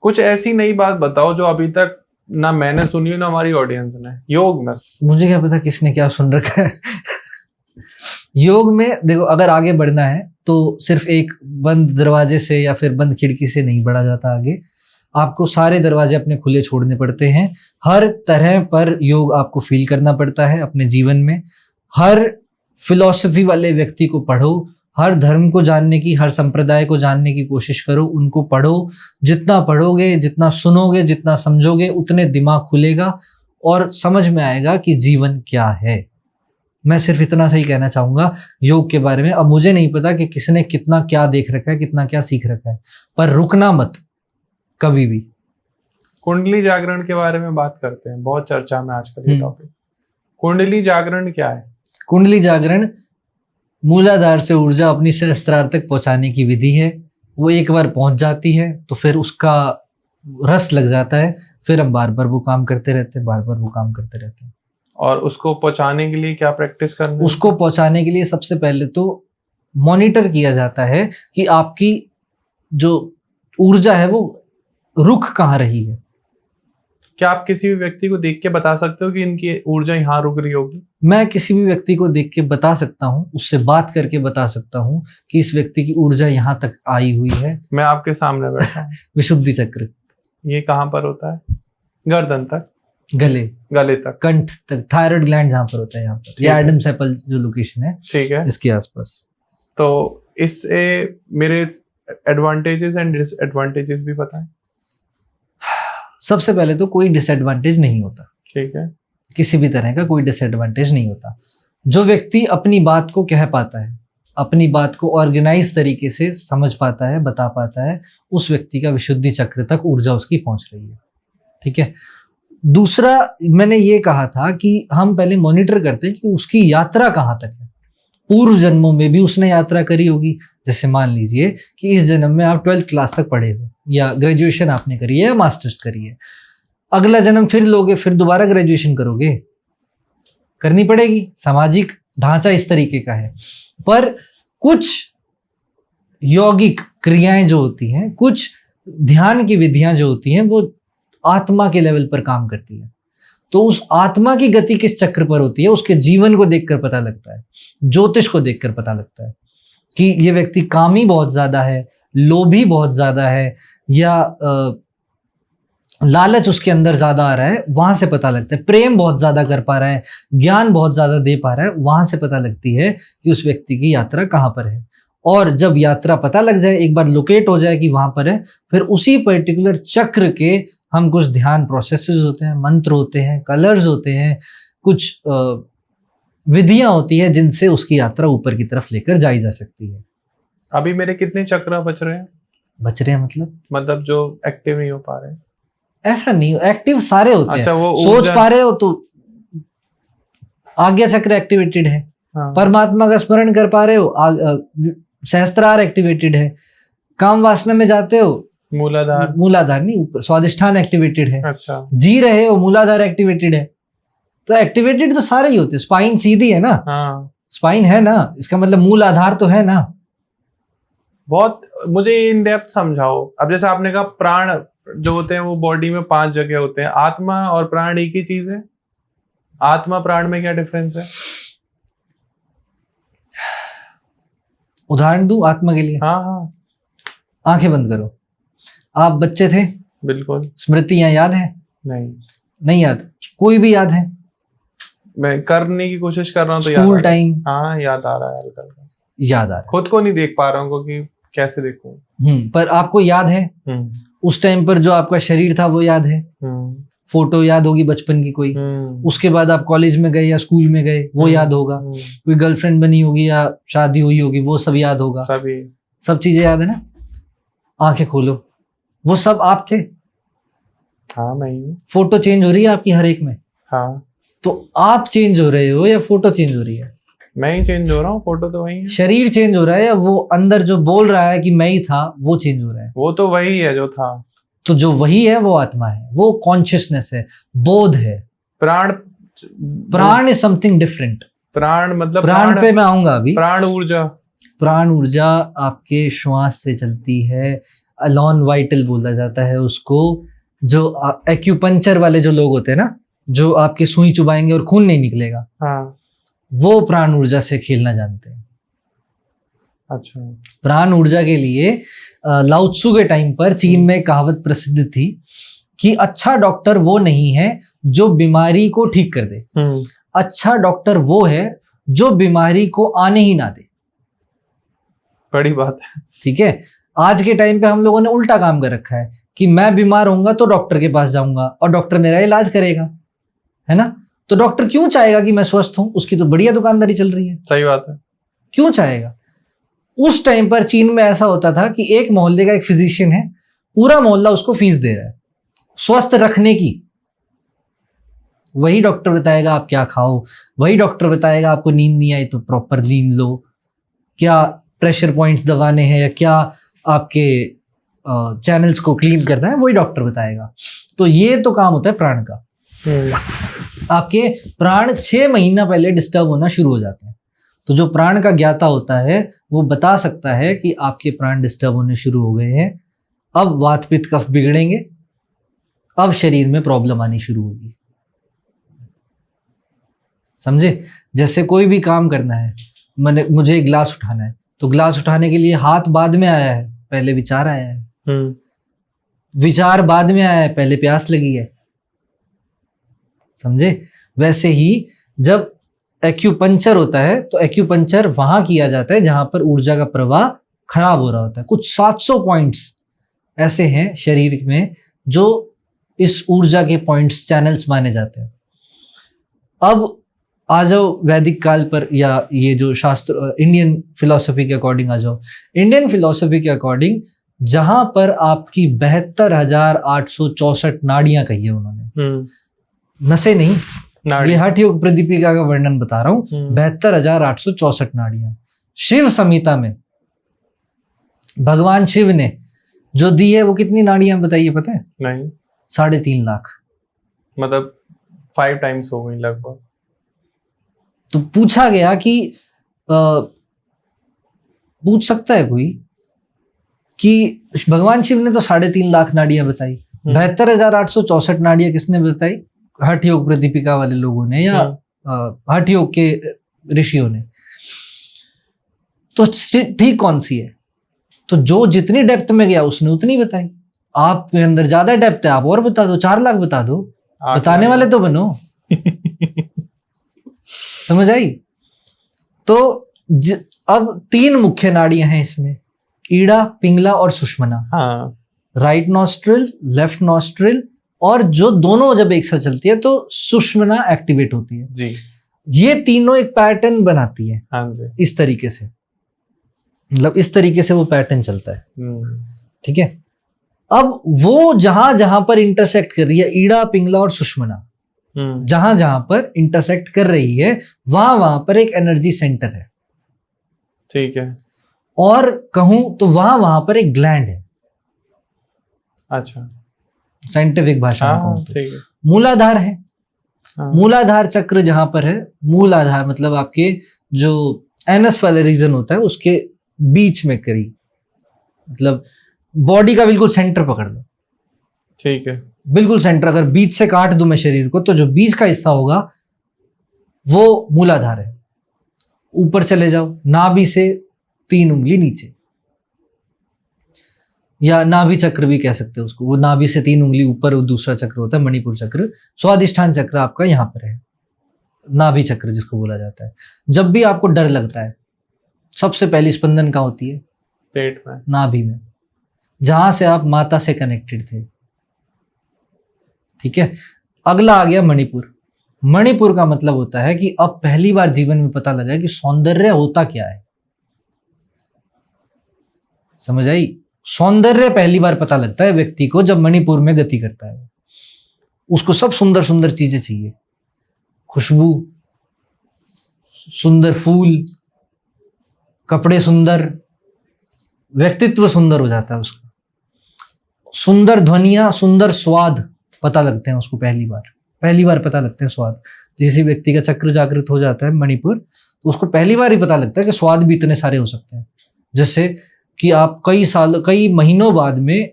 कुछ ऐसी नई बात बताओ जो अभी तक ना मैंने सुनी ना हमारी ऑडियंस ने योग में। मुझे क्या पता किसने क्या सुन रखा है। योग में देखो, अगर आगे बढ़ना है तो सिर्फ एक बंद दरवाजे से या फिर बंद खिड़की से नहीं बढ़ा जाता आगे, आपको सारे दरवाजे अपने खुले छोड़ने पड़ते हैं। हर तरह पर योग आपको फील करना पड़ता है अपने जीवन में। हर फिलॉसफी वाले व्यक्ति को पढ़ो, हर धर्म को जानने की, हर संप्रदाय को जानने की कोशिश करो, उनको पढ़ो। जितना पढ़ोगे, जितना सुनोगे, जितना समझोगे, उतने दिमाग खुलेगा और समझ में आएगा कि जीवन क्या है। मैं सिर्फ इतना सही कहना चाहूंगा योग के बारे में। अब मुझे नहीं पता कि किसने कितना क्या देख रखा है, कितना क्या सीख रखा है, पर रुकना मत कभी भी। कुंडली जागरण के बारे में बात करते हैं, बहुत चर्चा में आजकल ये टॉपिक। कुंडली जागरण क्या है? कुंडली जागरण मूलाधार से ऊर्जा अपनी सहस्त्रार तक पहुंचाने की विधि है। वो एक बार पहुंच जाती है तो फिर उसका रस लग जाता है, फिर हम बार बार वो काम करते रहते हैं, बार बार वो काम करते रहते हैं। और उसको पहुंचाने के लिए क्या प्रैक्टिस करना है? उसको पहुंचाने के लिए सबसे पहले तो मॉनिटर किया जाता है कि आपकी जो ऊर्जा है वो रुक कहाँ रही है। क्या आप किसी भी व्यक्ति को देख के बता सकते हो कि इनकी ऊर्जा यहाँ रुक रही होगी? मैं किसी भी व्यक्ति को देख के बता सकता हूँ, उससे बात करके बता सकता हूँ कि इस व्यक्ति की ऊर्जा यहाँ तक आई हुई है। मैं आपके सामने बैठा हूँ। विशुद्धि चक्र ये कहाँ पर होता है? गर्दन तक, गले तक, कंठ तक, थायराइड ग्लैंड जहाँ पर होता है, यहाँ पर, या एडम्स एप्पल जो लोकेशन है, ठीक है, इसके आसपास। तो इससे मेरे एडवांटेजेस एंड डिसएडवांटेजेस भी बताएं। सबसे पहले तो कोई डिसएडवांटेज नहीं होता, ठीक है, किसी भी तरह का कोई डिसएडवांटेज नहीं होता। जो व्यक्ति अपनी बात को कह पाता है, अपनी बात को ऑर्गेनाइज तरीके से समझ पाता है, बता पाता है, उस व्यक्ति का विशुद्धि चक्र तक ऊर्जा उसकी पहुंच रही है। ठीक है। दूसरा, मैंने ये कहा था कि हम पहले मॉनिटर करते हैं कि उसकी यात्रा कहाँ तक है। पूर्व जन्मों में भी उसने यात्रा करी होगी। जैसे मान लीजिए कि इस जन्म में आप 12th क्लास तक पढ़े हो, या ग्रेजुएशन आपने करी है, या मास्टर्स करी है। अगला जन्म फिर लोगे, फिर दोबारा ग्रेजुएशन करोगे, करनी पड़ेगी। सामाजिक ढांचा इस तरीके का है। पर कुछ यौगिक क्रियाएं जो होती हैं, कुछ ध्यान की विधियां जो होती हैं, वो आत्मा के लेवल पर काम करती है। तो उस आत्मा की गति किस चक्र पर होती है, उसके जीवन को देखकर पता लगता है, ज्योतिष को देखकर पता लगता है कि ये व्यक्ति कामी बहुत ज्यादा है, लोभी बहुत ज्यादा है, या लालच उसके अंदर ज्यादा आ रहा है, वहां से पता लगता है। प्रेम बहुत ज्यादा कर पा रहा है, ज्ञान बहुत ज्यादा दे पा रहा है, वहां से पता लगती है कि उस व्यक्ति की यात्रा कहाँ पर है। और जब यात्रा पता लग जाए, एक बार लोकेट हो जाए कि वहां पर है, फिर उसी पर्टिकुलर चक्र के हम कुछ ध्यान प्रोसेसेस होते हैं, मंत्र होते हैं, कलर्स होते हैं, कुछ विधियां होती है जिनसे उसकी यात्रा ऊपर की तरफ लेकर जाई जा सकती है। अभी मेरे कितने चक्र बच रहे हैं? बच रहे हैं मतलब जो एक्टिव नहीं हो पा रहे हैं? ऐसा नहीं, एक्टिव सारे होते अच्छा, हैं। वो सोच पा रहे हो तो आज्ञा चक्र एक्टिवेटेड है, हाँ। परमात्मा का स्मरण कर पा रहे हो, सहस्त्रार एक्टिवेटेड है, काम वासना में जाते हो, मूलाधार नहीं, ऊपर स्वादिष्ठान एक्टिवेटेड है। अच्छा, जी रहे हो, मूलाधार एक्टिवेटेड है। तो एक्टिवेटेड तो सारे ही होते हैं। स्पाइन सीधी है ना, हाँ। स्पाइन है ना, इसका मतलब मूल आधार तो है ना। बहुत मुझे इन डेप्थ समझाओ। अब जैसे आपने कहा प्राण जो होते हैं वो बॉडी में 5 जगह होते हैं, आत्मा और प्राण एक ही चीज है? आत्मा प्राण में क्या डिफरेंस है? उदाहरण दूं आत्मा के लिए? हाँ हाँ, आंखें बंद करो। आप बच्चे थे, बिल्कुल। स्मृतियां याद है? नहीं याद? कोई भी याद है? मैं करने की कोशिश कर रहा हूँ तो स्कूल टाइम? हाँ, याद आ रहा है हल्का हल्का। याद आ रहा है। खुद को नहीं देख पा रहा हूँ क्योंकि कैसे देखूं। पर आपको याद है उस टाइम पर जो आपका शरीर था वो याद है? फोटो याद होगी बचपन की कोई। उसके बाद आप कॉलेज में गए या स्कूल में गए, वो याद होगा। कोई गर्लफ्रेंड बनी होगी या शादी हुई होगी, वो सब याद होगा। सब चीजें याद है ना। आंखें खोलो, वो सब आप थे। हाँ, मैं ही। फोटो चेंज हो रही है आपकी हर एक में। हाँ, तो आप चेंज हो रहे हो या फोटो चेंज हो रही है? मैं ही चेंज हो रहा हूँ, फोटो तो वही है। शरीर चेंज हो रहा है या वो अंदर जो बोल रहा है कि मैं ही था वो चेंज हो रहा है? वो तो वही है जो था। तो जो वही है वो आत्मा है, वो कॉन्शियसनेस है, बोध है। प्राण इज समथिंग डिफरेंट। प्राण मतलब प्राण पे मैं आऊंगा अभी। प्राण ऊर्जा आपके श्वास से चलती है। अलॉन वाइटल बोला जाता है उसको। जो एक्यूपंक्चर वाले जो लोग होते हैं ना, जो आपके सुई चुबाएंगे और खून नहीं निकलेगा, हाँ, वो प्राण ऊर्जा से खेलना जानते हैं। अच्छा। प्राण ऊर्जा के लिए लाओ त्सु के टाइम पर चीन में कहावत प्रसिद्ध थी कि अच्छा डॉक्टर वो नहीं है जो बीमारी को ठीक कर दे, अच्छा डॉक्टर वो है जो बीमारी को आने ही ना दे। बड़ी बात है। ठीक है। आज के टाइम पे हम लोगों ने उल्टा काम कर रखा है कि मैं बीमार होऊंगा तो डॉक्टर के पास जाऊंगा और डॉक्टर मेरा इलाज करेगा, है ना। तो डॉक्टर क्यों चाहेगा कि मैं स्वस्थ हूं? उसकी तो बढ़िया दुकानदारी चल रही है। सही बात है। क्यों चाहेगा? उस टाइम पर चीन में ऐसा होता था कि एक मोहल्ले का एक फिजिशियन है, पूरा मोहल्ला उसको फीस दे रहा है स्वस्थ रखने की। वही डॉक्टर बताएगा आप क्या खाओ, वही डॉक्टर बताएगा आपको नींद नहीं आई तो प्रॉपर नींद लो, क्या प्रेशर पॉइंट्स दबाने हैं या क्या आपके चैनल्स को क्लीन करना है, वही डॉक्टर बताएगा। तो ये तो काम होता है प्राण का। आपके प्राण 6 महीना पहले डिस्टर्ब होना शुरू हो जाते हैं। तो जो प्राण का ज्ञाता होता है वो बता सकता है कि आपके प्राण डिस्टर्ब होने शुरू हो गए हैं, अब वात पित्त कफ बिगड़ेंगे, अब शरीर में प्रॉब्लम आनी शुरू होगी। समझे? जैसे कोई भी काम करना है, मुझे एक गिलास उठाना है, तो गिलास उठाने के लिए हाथ बाद में आया है, पहले विचार आया है। विचार बाद में आया है, पहले प्यास लगी है। समझे? वैसे ही जब एक्यूपंक्चर होता है तो एक्यूपंक्चर वहां किया जाता है जहां पर ऊर्जा का प्रवाह खराब हो रहा होता है। कुछ 700 पॉइंट्स ऐसे हैं शरीर में जो इस ऊर्जा के पॉइंट्स, चैनल्स माने जाते हैं। अब आ जाओ वैदिक काल पर, या ये जो शास्त्र इंडियन फिलॉसफी के अकॉर्डिंग आ जाओ। इंडियन फिलॉसफी के अकॉर्डिंग जहां पर आपकी 72,864 नाड़ियां कही है उन्होंने, नसें नहीं, ये हठ योग प्रदीपिका का वर्णन बता रहा हूं। 72,864 नाड़ियां शिव संहिता में भगवान शिव ने जो दी है वो कितनी नाड़ियां बताइए, पता है? नहीं। 3.5 लाख। मतलब 5 टाइम्स हो गई लगभग। तो पूछा गया कि पूछ सकता है कोई कि भगवान शिव ने तो 3.5 लाख नाड़ियां बताई, 72,864 नाड़ियां किसने बताई? हठ योग प्रदीपिका वाले लोगों ने या हठ योग के ऋषियों ने। तो ठीक कौन सी है? तो जो जितनी डेप्थ में गया उसने उतनी बताई। आपके अंदर ज्यादा डेप्थ है, आप और बता दो, 4 लाख बता दो, बताने वाले तो बनो। समझ आई? तो अब 3 मुख्य नाड़ियां हैं इसमें, ईड़ा, पिंगला और सुषुम्ना। हाँ। राइट नॉस्ट्रिल, लेफ्ट नॉस्ट्रिल, और जो दोनों जब एक साथ चलती है तो सुषुम्ना एक्टिवेट होती है। जी। ये तीनों एक पैटर्न बनाती है। हाँ जी। इस तरीके से, मतलब इस तरीके से वो पैटर्न चलता है। ठीक है। अब वो जहां जहां पर इंटरसेक्ट कर रही है, ईड़ा, पिंगला और सुषुम्ना जहां जहां पर इंटरसेक्ट कर रही है, वहां वहां पर एक एनर्जी सेंटर है। ठीक है। और कहूं तो वहां वहां पर एक ग्लैंड है। अच्छा। साइंटिफिक भाषा में कहूं तो ठीक है। मूलाधार है। हाँ। मूलाधार चक्र जहां पर है, मूलाधार मतलब आपके जो एनस वाले रीजन होता है उसके बीच में करीब, मतलब बॉडी का बिल्कुल सेंटर पकड़ लो। ठीक है। बिल्कुल सेंटर, अगर बीच से काट दूं मैं शरीर को तो जो बीच का हिस्सा होगा वो मूलाधार है। ऊपर चले जाओ, नाभि से 3 उंगली नीचे, या नाभि चक्र भी कह सकते हो उसको। वो नाभि से 3 उंगली ऊपर वो दूसरा चक्र होता है, मणिपुर चक्र। स्वादिष्ठान चक्र आपका यहाँ पर है, नाभि चक्र जिसको बोला जाता है। जब भी आपको डर लगता है, सबसे पहली स्पंदन कहाँ होती है? पेट में, नाभि में, जहां से आप माता से कनेक्टेड थे। ठीक है। अगला आ गया मणिपुर। मणिपुर का मतलब होता है कि अब पहली बार जीवन में पता लगा कि सौंदर्य होता क्या है। समझ आई? सौंदर्य पहली बार पता लगता है व्यक्ति को जब मणिपुर में गति करता है। उसको सब सुंदर सुंदर चीजें चाहिए, खुशबू, सुंदर फूल, कपड़े सुंदर, व्यक्तित्व सुंदर हो जाता है उसका। सुंदर ध्वनियां, सुंदर स्वाद पता लगते हैं उसको पहली बार पता लगते हैं स्वाद। जिस व्यक्ति का चक्र जागृत हो जाता है मणिपुर, तो उसको पहली बार ही पता लगता है कि स्वाद भी इतने सारे हो सकते हैं। जैसे कि आप कई महीनों बाद में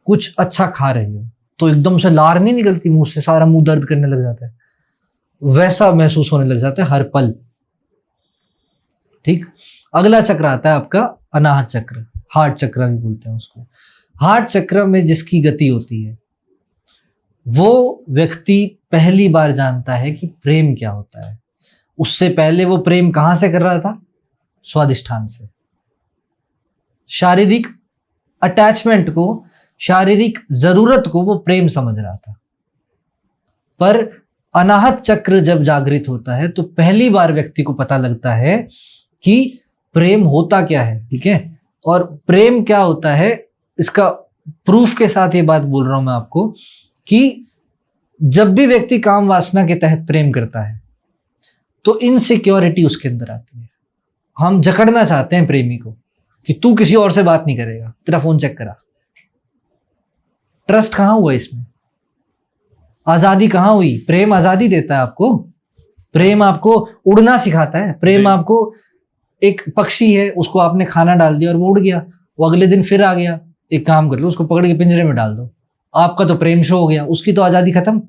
कुछ अच्छा खा रहे हो तो एकदम से लार नहीं निकलती मुंह से, सारा मुंह दर्द करने लग जाता है, वैसा महसूस होने लग जाता है हर पल। ठीक। अगला चक्र आता है आपका अनाहत चक्र, हार्ट चक्र भी बोलते हैं उसको। हार्ट चक्र में जिसकी गति होती है वो व्यक्ति पहली बार जानता है कि प्रेम क्या होता है। उससे पहले वो प्रेम कहां से कर रहा था? स्वादिष्ठान से। शारीरिक अटैचमेंट को, शारीरिक जरूरत को वो प्रेम समझ रहा था। पर अनाहत चक्र जब जागृत होता है तो पहली बार व्यक्ति को पता लगता है कि प्रेम होता क्या है। ठीक है। और प्रेम क्या होता है, इसका प्रूफ के साथ ये बात बोल रहा हूं मैं आपको कि जब भी व्यक्ति काम वासना के तहत प्रेम करता है तो इनसिक्योरिटी उसके अंदर आती है। हम जकड़ना चाहते हैं प्रेमी को कि तू किसी और से बात नहीं करेगा, तेरा फोन चेक करा। ट्रस्ट कहां हुआ इसमें? आजादी कहां हुई? प्रेम आजादी देता है आपको। प्रेम आपको उड़ना सिखाता है। प्रेम आपको, एक पक्षी है, उसको आपने खाना डाल दिया और वो उड़ गया, वो अगले दिन फिर आ गया। एक काम कर लो, उसको पकड़ के पिंजरे में डाल दो, आपका तो प्रेम शो हो गया, उसकी तो आजादी खत्म,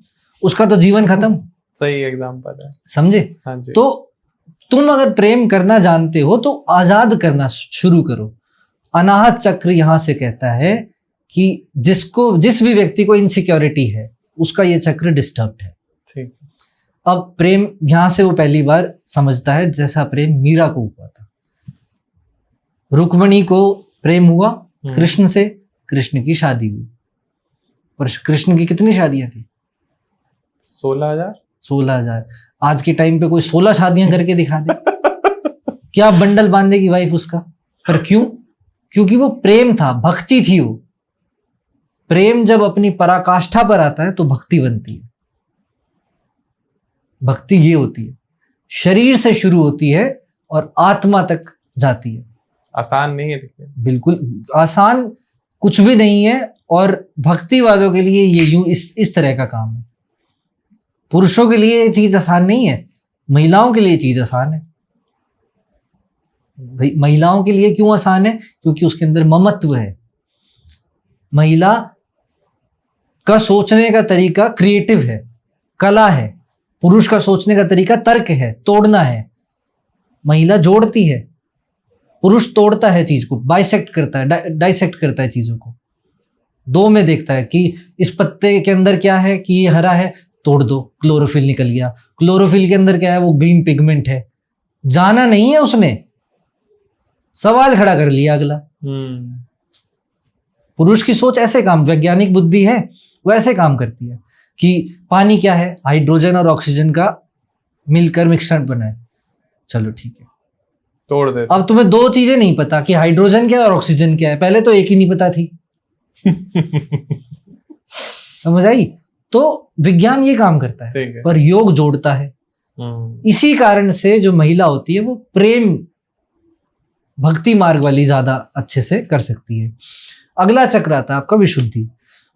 उसका तो जीवन खत्म। सही एग्जांपल है। समझे? हाँ जी। तो तुम अगर प्रेम करना जानते हो तो आजाद करना शुरू करो। अनाहत चक्र यहां से कहता है कि जिस भी व्यक्ति को इनसिक्योरिटी है उसका ये चक्र डिस्टर्ब्ड है। ठीक। अब प्रेम यहां से वो पहली बार समझता है, जैसा प्रेम मीरा को हुआ था। रुक्मणी को प्रेम हुआ कृष्ण से, कृष्ण की शादी हुई। पर कृष्ण की कितनी शादियां थी? 16,000। 16,000। आज के टाइम पे कोई 16 शादियां करके दिखा दे, क्या बंडल बांधेगी वाइफ उसका। पर क्यों? क्योंकि वो प्रेम था, भक्ति थी। वो प्रेम जब अपनी पराकाष्ठा पर आता है तो भक्ति बनती है। भक्ति ये होती है, शरीर से शुरू होती है और आत्मा तक जाती है। आसान नहीं है देखिए। बिल्कुल आसान कुछ भी नहीं है। और भक्ति वालों के लिए ये यूं इस तरह का काम है। पुरुषों के लिए ये चीज आसान नहीं है, महिलाओं के लिए चीज आसान है। भाई महिलाओं के लिए क्यों आसान है? क्योंकि उसके अंदर ममत्व है। महिला का सोचने का तरीका क्रिएटिव है, कला है। पुरुष का सोचने का तरीका तर्क है, तोड़ना है। महिला जोड़ती है, पुरुष तोड़ता है चीज को, बाइसेक्ट करता है, डाइसेक्ट करता है चीजों को, दो में देखता है कि इस पत्ते के अंदर क्या है, कि ये हरा है, तोड़ दो, क्लोरोफिल निकल गया। क्लोरोफिल के अंदर क्या है? वो ग्रीन पिगमेंट है। जाना नहीं है उसने, सवाल खड़ा कर लिया अगला। पुरुष की सोच ऐसे काम, वैज्ञानिक बुद्धि है, वो ऐसे काम करती है कि पानी क्या है, हाइड्रोजन और ऑक्सीजन का मिलकर मिश्रण बना है, चलो ठीक है, तोड़ दे। अब तुम्हें दो चीजें नहीं पता कि हाइड्रोजन क्या है और ऑक्सीजन क्या है, पहले तो एक ही नहीं पता थी। समझ आई? तो विज्ञान ये काम करता है, ठीक है। पर योग जोड़ता है। इसी कारण से जो महिला होती है वो प्रेम भक्ति मार्ग वाली ज्यादा अच्छे से कर सकती है। अगला चक्र आता है आपका विशुद्धि।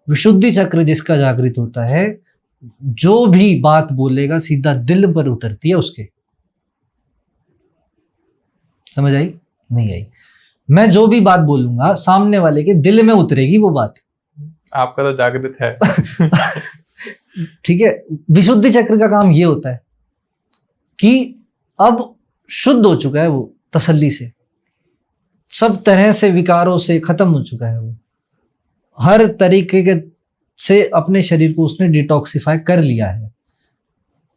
विशुद्धि चक्र जिसका जागृत होता है, जो भी बात बोलेगा सीधा दिल पर उतरती है उसके। समझ आई? नहीं आई? मैं जो भी बात बोलूंगा सामने वाले के दिल में उतरेगी वो बात। आपका तो जागृत है। ठीक है। विशुद्धि चक्र का काम ये होता है कि अब शुद्ध हो चुका है वो तसल्ली से, सब तरह से विकारों से खत्म हो चुका है वो, हर तरीके के से अपने शरीर को उसने डिटॉक्सिफाई कर लिया है।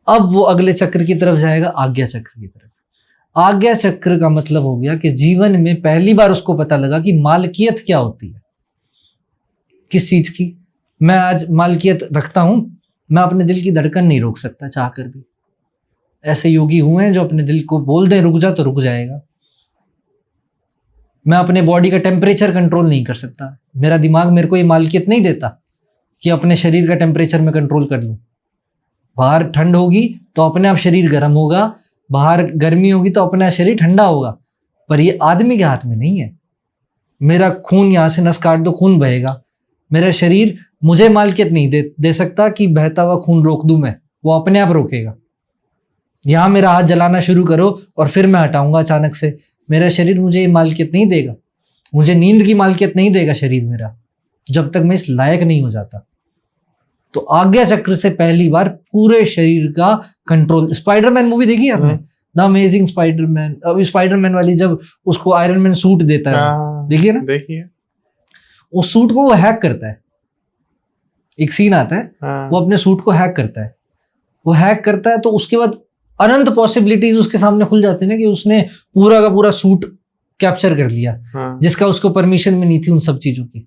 अब वो अगले चक्र की तरफ जाएगा, आज्ञा चक्र की तरफ। आज्ञा चक्र का मतलब हो गया कि जीवन में पहली बार उसको पता लगा कि मालकियत क्या होती है। किस चीज की? मैं आज मालकियत रखता हूं, मैं अपने दिल की धड़कन नहीं रोक सकता चाह कर भी। ऐसे योगी हुए हैं जो अपने दिल को बोल दें रुक जा तो रुक जाएगा। मैं अपने बॉडी का टेम्परेचर कंट्रोल नहीं कर सकता, मेरा दिमाग मेरे को ये मालकियत नहीं देता कि अपने शरीर का टेम्परेचर में कंट्रोल कर लूं। बाहर ठंड होगी तो अपने आप शरीर गर्म होगा, बाहर गर्मी होगी तो अपना शरीर ठंडा होगा, पर ये आदमी के हाथ में नहीं है। मेरा खून यहां से नस काट दो खून बहेगा, मेरा शरीर मुझे मालकियत नहीं दे सकता कि बहता हुआ खून रोक दूं मैं, वो अपने आप रोकेगा। यहां मेरा हाथ जलाना शुरू करो और फिर मैं हटाऊंगा अचानक से, मेरा शरीर मुझे ये मालकियत नहीं देगा। मुझे नींद की मालकियत नहीं देगा शरीर मेरा, जब तक मैं इस लायक नहीं हो जाता। तो आज्ञा चक्र से पहली बार पूरे शरीर का कंट्रोल। स्पाइडरमैन मूवी देखी आपने? The amazing Spiderman. अब स्पाइडरमैन वाली जब उसको आयरन मैन सूट देता है, देखिए ना, देखिए, उस सूट को वो हैक करता है। एक सीन आता है, वो अपने सूट को हैक करता है। वो हैक करता है तो उसके बाद अनंत पॉसिबिलिटीज उसके सामने खुल जाती है ना, कि उसने पूरा का पूरा सूट कैप्चर कर लिया, जिसका उसको परमिशन में नहीं थी उन सब चीजों की।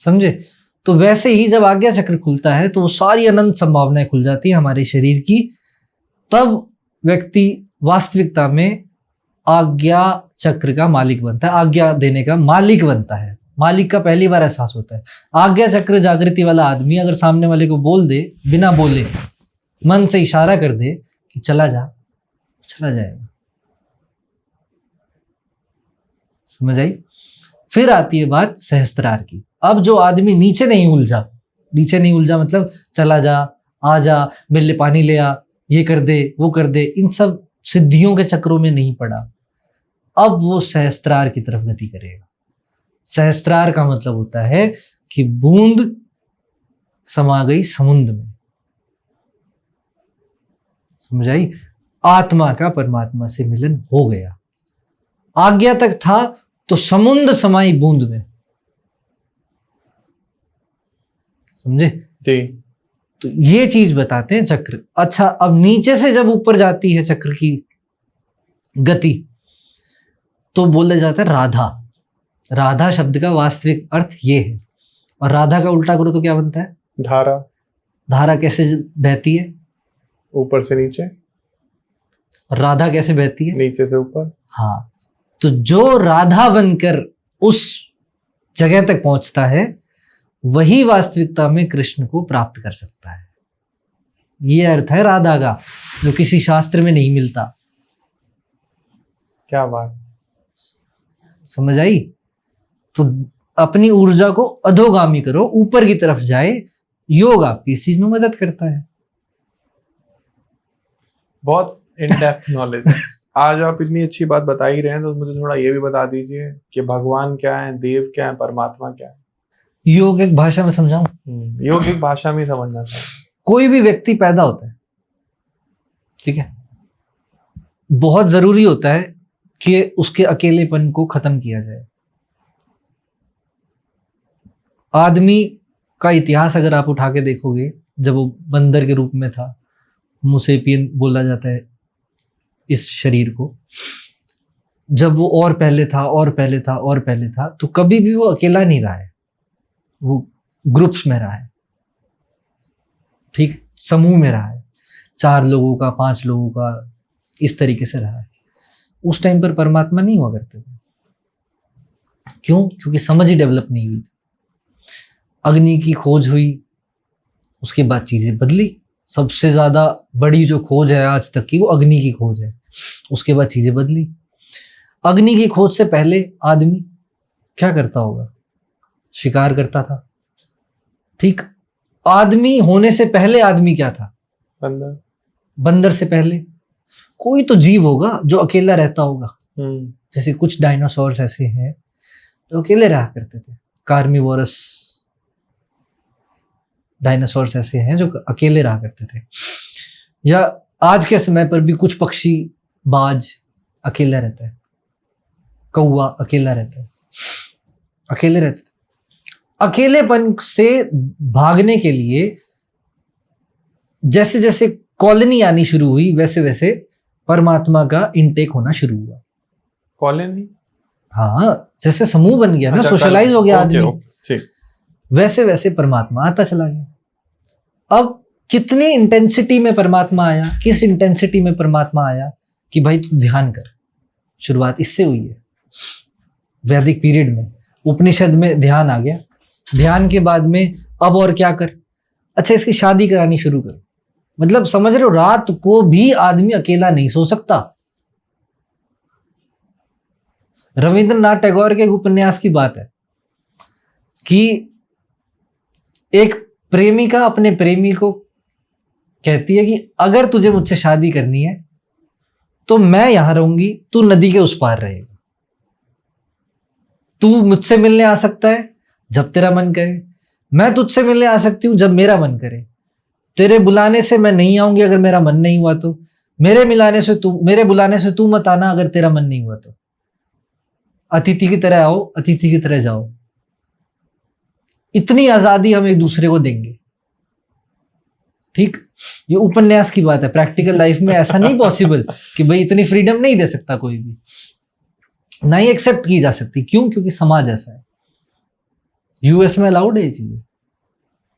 समझे? तो वैसे ही जब आज्ञा चक्र खुलता है तो वो सारी अनंत संभावनाएं खुल जाती है हमारे शरीर की। तब व्यक्ति वास्तविकता में आज्ञा चक्र का मालिक बनता है, आज्ञा देने का मालिक बनता है। मालिक का पहली बार एहसास होता है। आज्ञा चक्र जागृति वाला आदमी अगर सामने वाले को बोल दे, बिना बोले मन से इशारा कर दे कि चला जा, चला जाएगा। समझ आई? फिर आती है बात सहस्त्रार की। अब जो आदमी नीचे नहीं उलझा मतलब चला जा, आ जा, मेरे लिए पानी ले आ, ये कर दे, वो कर दे, इन सब सिद्धियों के चक्रों में नहीं पड़ा, अब वो सहस्त्रार की तरफ गति करेगा। सहस्त्रार का मतलब होता है कि बूंद समा गई समुद्र में। समझ आई? आत्मा का परमात्मा से मिलन हो गया। आज्ञा तक था तो समुद्र समाई बूंद में। समझे? जी। तो ये चीज बताते हैं चक्र। अच्छा, अब नीचे से जब ऊपर जाती है चक्र की गति तो बोला जाता है राधा। राधा शब्द का वास्तविक अर्थ ये है। और राधा का उल्टा करो तो क्या बनता है? धारा। धारा कैसे बहती है? ऊपर से नीचे। और राधा कैसे बहती है? नीचे से ऊपर। हाँ, तो जो राधा बनकर उस जगह तक पहुंचता है वही वास्तविकता में कृष्ण को प्राप्त कर सकता है। ये अर्थ है राधा का, जो किसी शास्त्र में नहीं मिलता। क्या बात। समझ आई? तो अपनी ऊर्जा को अधोगामी करो, ऊपर की तरफ जाए। योग आपकी इस चीज में मदद करता है। बहुत इन डेप्थ नॉलेज। आज आप इतनी अच्छी बात बता ही रहे हैं तो मुझे थोड़ा ये भी बता दीजिए कि भगवान क्या है, देव क्या है, परमात्मा क्या है। योग एक भाषा में समझाऊं? योग एक भाषा में समझना चाहिए। कोई भी व्यक्ति पैदा होता है, ठीक है, बहुत जरूरी होता है कि उसके अकेलेपन को खत्म किया जाए। आदमी का इतिहास अगर आप उठा के देखोगे, जब वो बंदर के रूप में था, होमोसेपियन बोला जाता है इस शरीर को, जब वो और पहले था तो कभी भी वो अकेला नहीं रहा है, वो ग्रुप्स में रहा है। ठीक, समूह में रहा है, 4 लोगों का, 5 लोगों का, इस तरीके से रहा है। उस टाइम पर परमात्मा नहीं हुआ करते थे। क्यों? क्योंकि समझ ही डेवलप नहीं हुई। अग्नि की खोज हुई, उसके बाद चीजें बदली। सबसे ज्यादा बड़ी जो खोज है आज तक की, वो अग्नि की खोज है। उसके बाद चीजें बदली। अग्नि की खोज से पहले आदमी क्या करता होगा? शिकार करता था। ठीक, आदमी होने से पहले आदमी क्या था? बंदर। बंदर से पहले कोई तो जीव होगा जो अकेला रहता होगा। जैसे कुछ डायनासोर्स ऐसे हैं जो अकेले रहा करते थे। कार्निवोरस डायनासोर्स ऐसे हैं जो अकेले रहा करते थे। या आज के समय पर भी कुछ पक्षी, बाज अकेला रहता है, कौवा अकेला रहता है, अकेले रहते थे। अकेलेपन से भागने के लिए जैसे जैसे कॉलोनी आनी शुरू हुई, वैसे वैसे परमात्मा का इनटेक होना शुरू हुआ। कॉलोनी? हाँ, जैसे समूह बन गया ना, अच्छा, सोशलाइज हो गया आदमी, ठीक। वैसे वैसे परमात्मा आता चला गया। अब कितनी इंटेंसिटी में परमात्मा आया, किस इंटेंसिटी में परमात्मा आया कि भाई तू ध्यान कर। शुरुआत इससे हुई है वैदिक पीरियड में। उपनिषद में ध्यान आ गया। ध्यान के बाद में अब और क्या कर? अच्छा, इसकी शादी करानी शुरू कर। मतलब समझ रहे हो, रात को भी आदमी अकेला नहीं सो सकता। रविंद्रनाथ टैगोर के उपन्यास की बात है कि एक प्रेमिका अपने प्रेमी को कहती है कि अगर तुझे मुझसे शादी करनी है तो मैं यहां रहूंगी, तू नदी के उस पार रहेगा। तू मुझसे मिलने आ सकता है जब तेरा मन करे, मैं तुझसे मिलने आ सकती हूं जब मेरा मन करे। तेरे बुलाने से मैं नहीं आऊंगी अगर मेरा मन नहीं हुआ तो, मेरे बुलाने से तू मत आना अगर तेरा मन नहीं हुआ तो। अतिथि की तरह आओ, अतिथि की तरह जाओ। इतनी आजादी हम एक दूसरे को देंगे। ठीक, ये उपन्यास की बात है। प्रैक्टिकल लाइफ में ऐसा नहीं पॉसिबल कि भाई इतनी फ्रीडम नहीं दे सकता कोई भी, ना ही एक्सेप्ट की जा सकती। क्यों? क्योंकि समाज ऐसा है। यूएस में अलाउड है ये चीजें,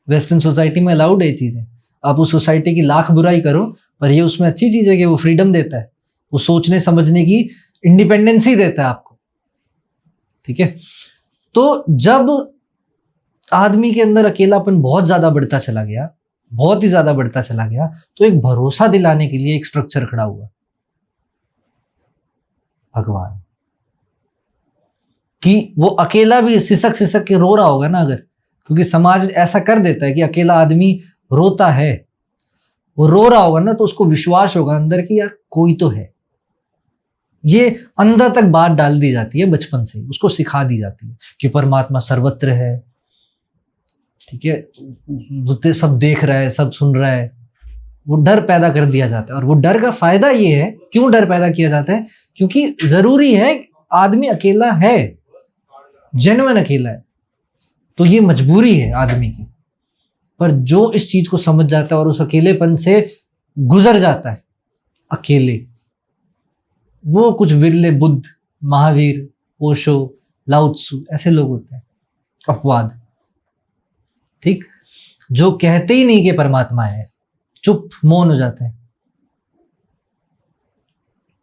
वेस्टर्न सोसाइटी में अलाउड है ये चीजें। आप उस सोसाइटी की लाख बुराई करो, पर ये उसमें अच्छी चीज है कि वो फ्रीडम देता है, वो सोचने समझने की इंडिपेंडेंसी देता है आपको। ठीक है, तो जब आदमी के अंदर अकेलापन बहुत ज्यादा बढ़ता चला गया, बहुत ही ज्यादा बढ़ता चला गया, तो एक भरोसा दिलाने के लिए एक स्ट्रक्चर खड़ा हुआ, भगवान। कि वो अकेला भी सिसक सिसक के रो रहा होगा ना अगर, क्योंकि समाज ऐसा कर देता है कि अकेला आदमी रोता है, वो रो रहा होगा ना, तो उसको विश्वास होगा अंदर कि यार कोई तो है। ये अंदर तक बात डाल दी जाती है बचपन से ही, उसको सिखा दी जाती है कि परमात्मा सर्वत्र है। ठीक है, सब देख रहा है, सब सुन रहा है। वो डर पैदा कर दिया जाता है। और वो डर का फायदा ये है, क्यों डर पैदा किया जाता है? क्योंकि जरूरी है, आदमी अकेला है, जेन्युइन अकेला है, तो ये मजबूरी है आदमी की। पर जो इस चीज को समझ जाता है और उस अकेलेपन से गुजर जाता है अकेले, वो कुछ विरले बुद्ध, महावीर, ओशो, लाओ त्सु ऐसे लोग होते हैं, अपवाद। ठीक, जो कहते ही नहीं कि परमात्मा है, चुप मौन हो जाते हैं।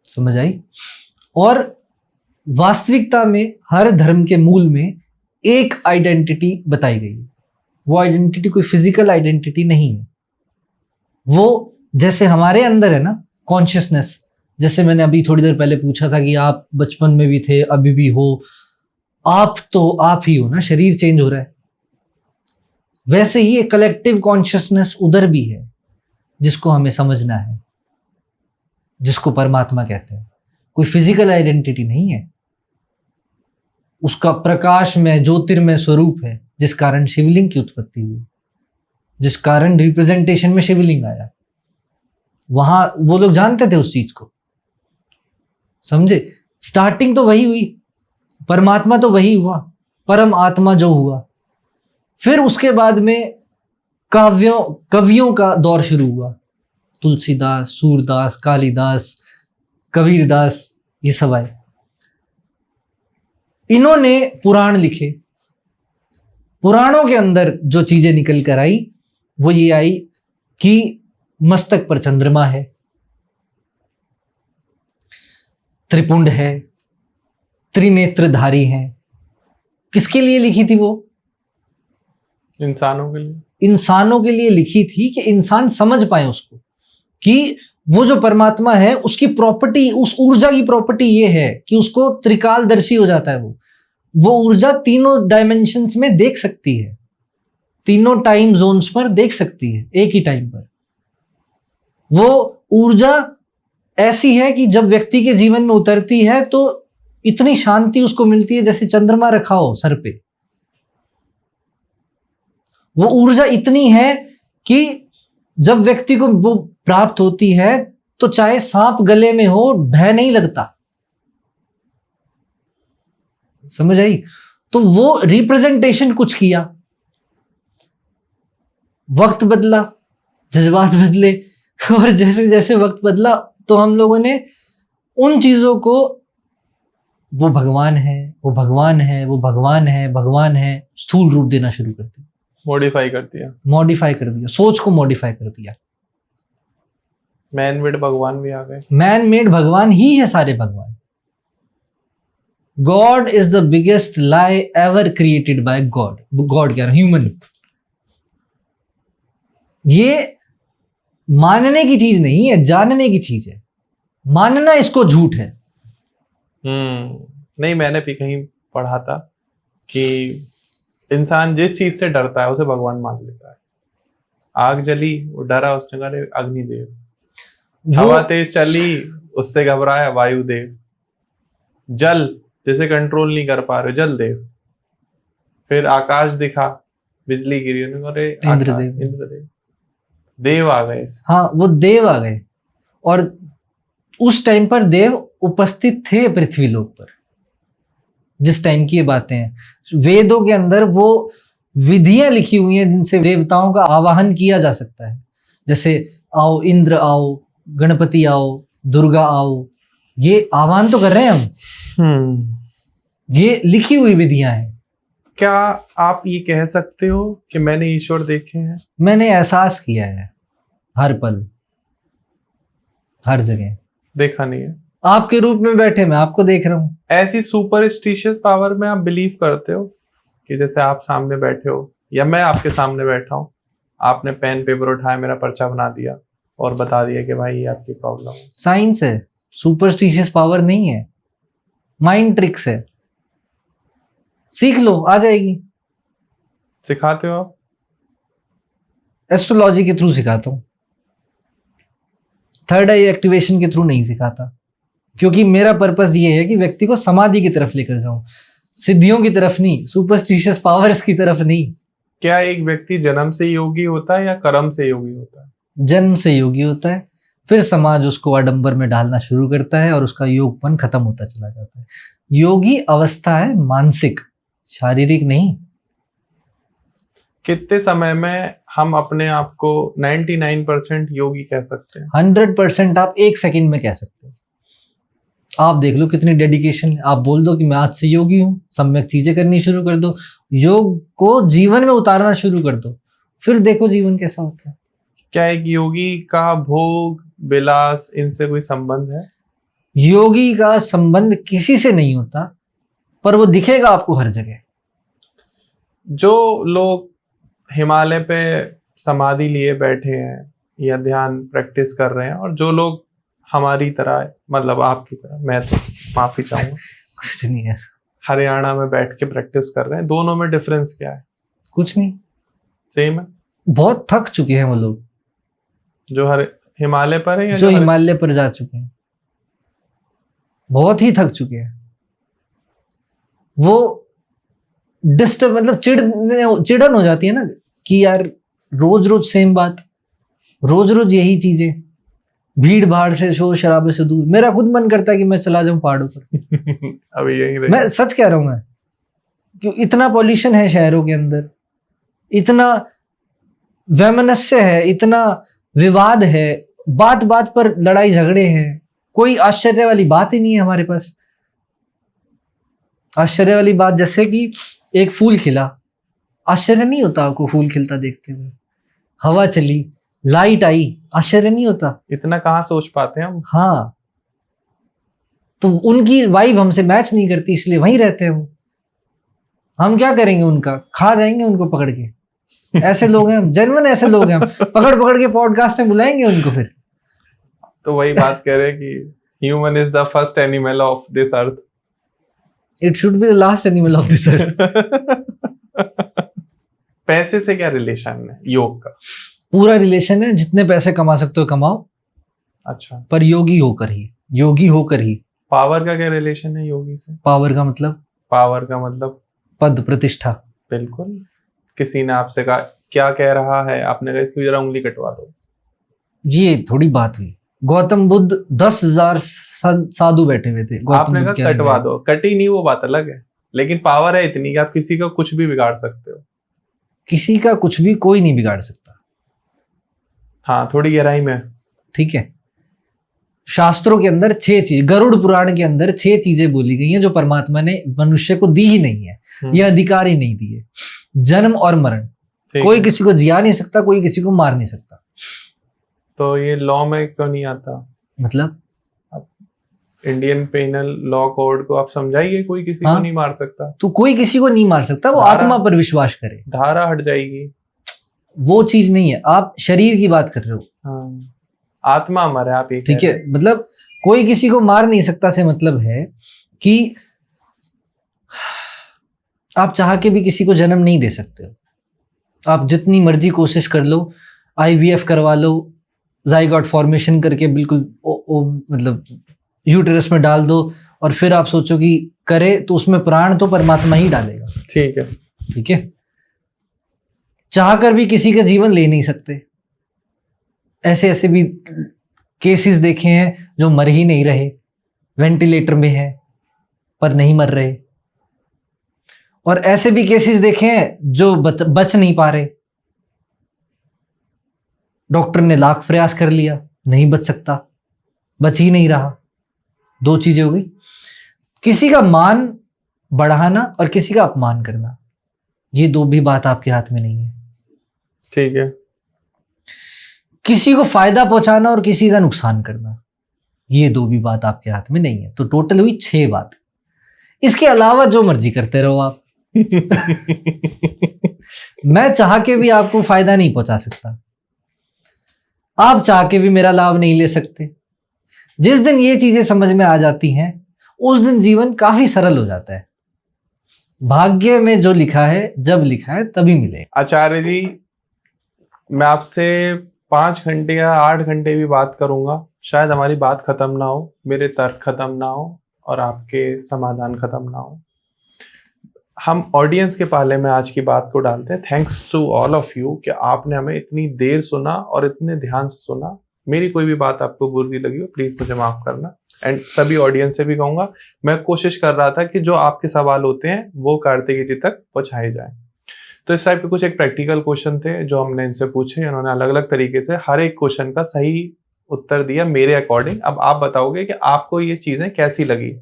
समझ आई? और वास्तविकता में हर धर्म के मूल में एक आइडेंटिटी बताई गई है। वो आइडेंटिटी कोई फिजिकल आइडेंटिटी नहीं है। वो जैसे हमारे अंदर है ना कॉन्शियसनेस, जैसे मैंने अभी थोड़ी देर पहले पूछा था कि आप बचपन में भी थे, अभी भी हो, आप तो आप ही हो ना, शरीर चेंज हो रहा है। वैसे ही एक कलेक्टिव कॉन्शियसनेस उधर भी है, जिसको हमें समझना है, जिसको परमात्मा कहते हैं। कोई फिजिकल आइडेंटिटी नहीं है, उसका प्रकाश में ज्योतिर्मय स्वरूप है, जिस कारण शिवलिंग की उत्पत्ति हुई, जिस कारण रिप्रेजेंटेशन में शिवलिंग आया। वहां वो लोग जानते थे उस चीज को, समझे? स्टार्टिंग तो वही हुई, परमात्मा तो वही हुआ, परम आत्मा जो हुआ। फिर उसके बाद में कवियों का दौर शुरू हुआ। तुलसीदास, सूरदास, कालिदास, कबीरदास, ये सब आए। इन्होंने पुराण लिखे। पुराणों के अंदर जो चीजें निकल कर आई वो ये आई कि मस्तक पर चंद्रमा है, त्रिपुंड है, त्रिनेत्रधारी है। किसके लिए लिखी थी वो? इंसानों के लिए। इंसानों के लिए लिखी थी कि इंसान समझ पाए उसको, कि वो जो परमात्मा है उसकी प्रॉपर्टी, उस ऊर्जा की प्रॉपर्टी ये है कि उसको त्रिकालदर्शी हो जाता है। वो ऊर्जा तीनों डायमेंशंस में देख सकती है, तीनों टाइम जोन्स पर देख सकती है एक ही टाइम पर। वो ऊर्जा ऐसी है कि जब व्यक्ति के जीवन में उतरती है तो इतनी शांति उसको मिलती है जैसे चंद्रमा रखा हो सर पे। वो ऊर्जा इतनी है कि जब व्यक्ति को वो प्राप्त होती है तो चाहे सांप गले में हो भय नहीं लगता। समझ आई? तो वो रिप्रेजेंटेशन कुछ किया, वक्त बदला, जज्बात बदले, और जैसे जैसे वक्त बदला तो हम लोगों ने उन चीजों को वो भगवान है, वो भगवान है, वो भगवान है, भगवान है स्थूल रूप देना शुरू कर दिया, मॉडिफाई कर दिया, मॉडिफाई कर दिया, सोच को मॉडिफाई कर दिया। मैन मेड भगवान भी आ गए। मैन मेड भगवान ही है सारे भगवान। God is the biggest lie ever created by God. God क्या, ह्यूमन। ये मानने की चीज नहीं है, जानने की चीज है। मानना इसको झूठ है। नहीं, मैंने भी कहीं पढ़ा था कि इंसान जिस चीज से डरता है उसे भगवान मान लेता है। आग जली, वो डरा, उसने कहा अग्निदेव। हवा तेज चली, उससे घबराया वायुदेव। जल जिसे कंट्रोल नहीं कर पा रहे, जल देव। फिर आकाश दिखा, बिजली गिरी, उन्होंने इंद्रदेव। इंद्रदेव। देव आ गए। हाँ, वो देव आ गए। और उस टाइम पर देव उपस्थित थे पृथ्वी लोक पर, जिस टाइम की ये बातें हैं। वेदों के अंदर वो विधियां लिखी हुई हैं जिनसे देवताओं का आवाहन किया जा सकता है। जैसे आओ इंद्र आओ, गणपति आओ, दुर्गा आओ, ये आह्वान तो कर रहे हैं हम। ये लिखी हुई विधियां हैं। क्या आप ये कह सकते हो कि मैंने ईश्वर देखे हैं? मैंने एहसास किया है, हर पल हर जगह। देखा नहीं है। आपके रूप में बैठे मैं आपको देख रहा हूं। ऐसी सुपरस्टिशियस पावर में आप बिलीव करते हो कि जैसे आप सामने बैठे हो या मैं आपके सामने बैठा हूं, आपने पेन पेपर उठाया, मेरा पर्चा बना दिया और बता दिया कि भाई ये आपकी प्रॉब्लम है? साइंस है, सुपरस्टिशियस पावर नहीं है, माइंड ट्रिक्स है। सीख लो, आ जाएगी। सिखाते हो आप? एस्ट्रोलॉजी के थ्रू सिखाता हूं, थर्ड आई एक्टिवेशन के थ्रू नहीं सिखाता, क्योंकि मेरा पर्पस ये है कि व्यक्ति को समाधि की तरफ लेकर जाऊं, सिद्धियों की तरफ नहीं, सुपरस्टिशियस पावर्स की तरफ नहीं। क्या एक व्यक्ति जन्म से योगी होता है या कर्म से योगी होता है? जन्म से योगी होता है, फिर समाज उसको आडंबर में डालना शुरू करता है और उसका योगपन खत्म होता चला जाता है। योगी अवस्था है मानसिक, शारीरिक नहीं। कितने समय में हम अपने आप को 99% योगी कह सकते हैं? 100% आप एक सेकंड में कह सकते हो। आप देख लो कितनी डेडिकेशन है। आप बोल दो कि मैं आज से योगी हूं, सम्यक चीजें करनी शुरू कर दो, योग को जीवन में उतारना शुरू कर दो, फिर देखो जीवन कैसा होता है। क्या एक योगी का भोग विलास इनसे कोई संबंध है? योगी का संबंध किसी से नहीं होता, पर वो दिखेगा आपको हर जगह। जो लोग हिमालय पे समाधि लिए बैठे हैं या ध्यान प्रैक्टिस कर रहे हैं, और जो लोग हमारी तरह, मतलब आपकी तरह, मैं तो माफी चाहूंगा, कुछ नहीं है, हरियाणा में बैठ के प्रैक्टिस कर रहे हैं, दोनों में डिफरेंस क्या है? कुछ नहीं, सेम है। बहुत थक चुके हैं वो लोग जो हिमालय पर है या जो हिमालय पर जा चुके हैं, बहुत ही थक चुके हैं। वो डिस्टर्ब, मतलब चिड़न हो जाती है ना कि यार रोज रोज सेम बात, रोज रोज यही चीजें, भीड़ भाड़ से, शोर शराबे से दूर। मेरा खुद मन करता है कि मैं चला जाऊं पहाड़ों पर। अभी यही रही। मैं सच कह रहा हूं, मैं, क्यों इतना पॉल्यूशन है शहरों के अंदर, इतना वैमनस्य है, इतना विवाद है, बात बात पर लड़ाई झगड़े हैं। कोई आश्चर्य वाली बात ही नहीं है हमारे पास। आश्चर्य वाली बात जैसे कि एक फूल खिला, आश्चर्य नहीं होता आपको फूल खिलता देखते हुए? हवा चली, लाइट आई, आश्चर्य नहीं होता? इतना कहाँ सोच पाते हैं हम। हाँ, तो उनकी वाइब हमसे मैच नहीं करती, इसलिए वहीं रहते हैं वो। हम क्या करेंगे उनका, खा जाएंगे उनको पकड़ के। ऐसे लोग हैं हम, जेन्युइन ऐसे लोग हैं हम। पकड़ पकड़ के पॉडकास्ट में बुलाएंगे उनको फिर। तो वही बात कह रहे हैं कि human is the first animal of this earth. It should be the last animal of this earth. पैसे से क्या रिलेशन है योग का? पूरा रिलेशन है, जितने पैसे कमा सकते हो कमाओ, अच्छा। पर योगी होकर ही, योगी होकर ही। पावर का क्या रिलेशन है योगी से? पावर का मतलब? पावर का मतलब पद प्रतिष्ठा। बिल्कुल। किसी ने आपसे कहा क्या कह रहा है, आपने कहा इसकी जरा उंगली कटवा दो। ये थोड़ी बात हुई। गौतम बुद्ध 10,000 साधु बैठे हुए थे, गौतम आपने बुद्ध कहा कटवा दो, कटी नहीं वो बात अलग है, लेकिन पावर है इतनी कि आप किसी का कुछ भी बिगाड़ सकते हो। किसी का कुछ भी कोई नहीं बिगाड़ सकता। हाँ, थोड़ी गहराई में। ठीक है, शास्त्रों के अंदर 6 चीज, गरुड़ पुराण के अंदर 6 चीजें बोली गई हैं जो परमात्मा ने मनुष्य को दी ही नहीं है, ये अधिकार ही नहीं दिए। जन्म और मरण, कोई किसी को जिया नहीं सकता, कोई किसी को मार नहीं सकता। तो ये लॉ में क्यों नहीं आता? मतलब इंडियन पेनल लॉ कोड को आप समझाइए, कोई किसी को नहीं मार सकता। तो कोई किसी को नहीं मार सकता, वो आत्मा पर विश्वास करे, धारा हट जाएगी। वो चीज नहीं है, आप शरीर की बात कर रहे हो। हाँ, आत्मा अमर है, आप ये ठीक है। मतलब कोई किसी को मार नहीं सकता से मतलब है कि आप चाह के भी किसी को जन्म नहीं दे सकते हो। आप जितनी मर्जी कोशिश कर लो, IVF करवा लो, जाइगोट फॉर्मेशन करके बिल्कुल मतलब यूटेरस में डाल दो, और फिर आप सोचो कि करे तो उसमें प्राण तो परमात्मा ही डालेगा। ठीक है। ठीक है, चाह कर भी किसी का जीवन ले नहीं सकते। ऐसे ऐसे भी केसेस देखे हैं जो मर ही नहीं रहे, वेंटिलेटर में है पर नहीं मर रहे, और ऐसे भी केसेस देखे हैं जो बच नहीं पा रहे। डॉक्टर ने लाख प्रयास कर लिया, नहीं बच सकता, बच ही नहीं रहा। 2 चीजें हो गई, किसी का मान बढ़ाना और किसी का अपमान करना। ये 2 भी बात आपके हाथ में नहीं है। ठीक है। किसी को फायदा पहुंचाना और किसी का नुकसान करना, ये 2 भी बात आपके हाथ में नहीं है। तो टोटल हुई 6 बात। इसके अलावा जो मर्जी करते रहो आप। मैं चाह के भी आपको फायदा नहीं पहुंचा सकता, आप चाह के भी मेरा लाभ नहीं ले सकते। जिस दिन ये चीजें समझ में आ जाती हैं, उस दिन जीवन काफी सरल हो जाता है। भाग्य में जो लिखा है, जब लिखा है तभी मिले। आचार्य जी, मैं आपसे 5 घंटे या 8 घंटे भी बात करूंगा, शायद हमारी बात खत्म ना हो, मेरे तर्क खत्म ना हो और आपके समाधान खत्म ना हो। हम ऑडियंस के पहले में आज की बात को डालते हैं। Thanks to all of you कि आपने हमें इतनी देर सुना और इतने ध्यान से सुना। मेरी कोई भी बात आपको बुरी लगी हो, प्लीज मुझे माफ करना। एंड सभी ऑडियंस से भी कहूंगा, मैं कोशिश कर रहा था कि जो आपके सवाल होते हैं वो कार्तिकी जी तक पहुंचाए जाए। तो इस टाइप के कुछ एक प्रैक्टिकल क्वेश्चन थे जो हमने इनसे पूछे। इन्होंने अलग अलग तरीके से हर एक क्वेश्चन का सही उत्तर दिया मेरे अकॉर्डिंग। अब आप बताओगे कि आपको ये चीजें कैसी लगी।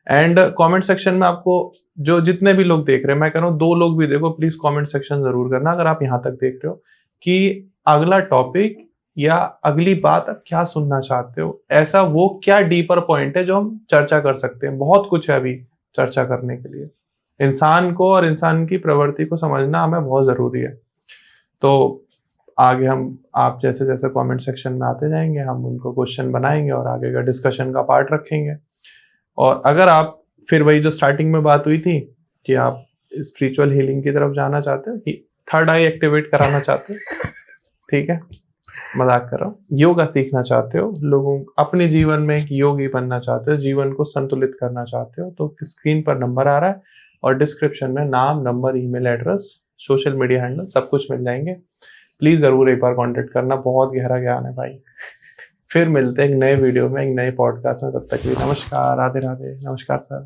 एंड कमेंट सेक्शन में आपको जो जितने भी लोग देख रहे हैं, मैं कह रहा हूँ 2 लोग भी देखो, प्लीज कमेंट सेक्शन जरूर करना अगर आप यहाँ तक देख रहे हो कि अगला टॉपिक या अगली बात आप क्या सुनना चाहते हो। ऐसा वो क्या डीपर पॉइंट है जो हम चर्चा कर सकते हैं। बहुत कुछ है अभी चर्चा करने के लिए। इंसान को और इंसान की प्रवृत्ति को समझना हमें बहुत जरूरी है। तो आगे हम आप जैसे जैसे कमेंट सेक्शन में आते जाएंगे, हम उनको क्वेश्चन बनाएंगे और आगे का डिस्कशन का पार्ट रखेंगे। और अगर आप फिर वही जो स्टार्टिंग में बात हुई थी कि आप स्पिरिचुअल हीलिंग की तरफ जाना चाहते हो, कि 3rd आई एक्टिवेट कराना चाहते हो, ठीक है, मजाक कर रहा हूँ, योगा सीखना चाहते हो, लोगों अपने जीवन में एक योगी बनना चाहते हो, जीवन को संतुलित करना चाहते हो, तो स्क्रीन पर नंबर आ रहा है और डिस्क्रिप्शन में नाम, number, email address, social media handle सब कुछ मिल जाएंगे। प्लीज जरूर एक बार कांटेक्ट करना, बहुत गहरा ज्ञान है भाई। फिर मिलते हैं एक नए वीडियो में, एक नए पॉडकास्ट में। तब तक के लिए नमस्कार, राधे राधे। नमस्कार सर।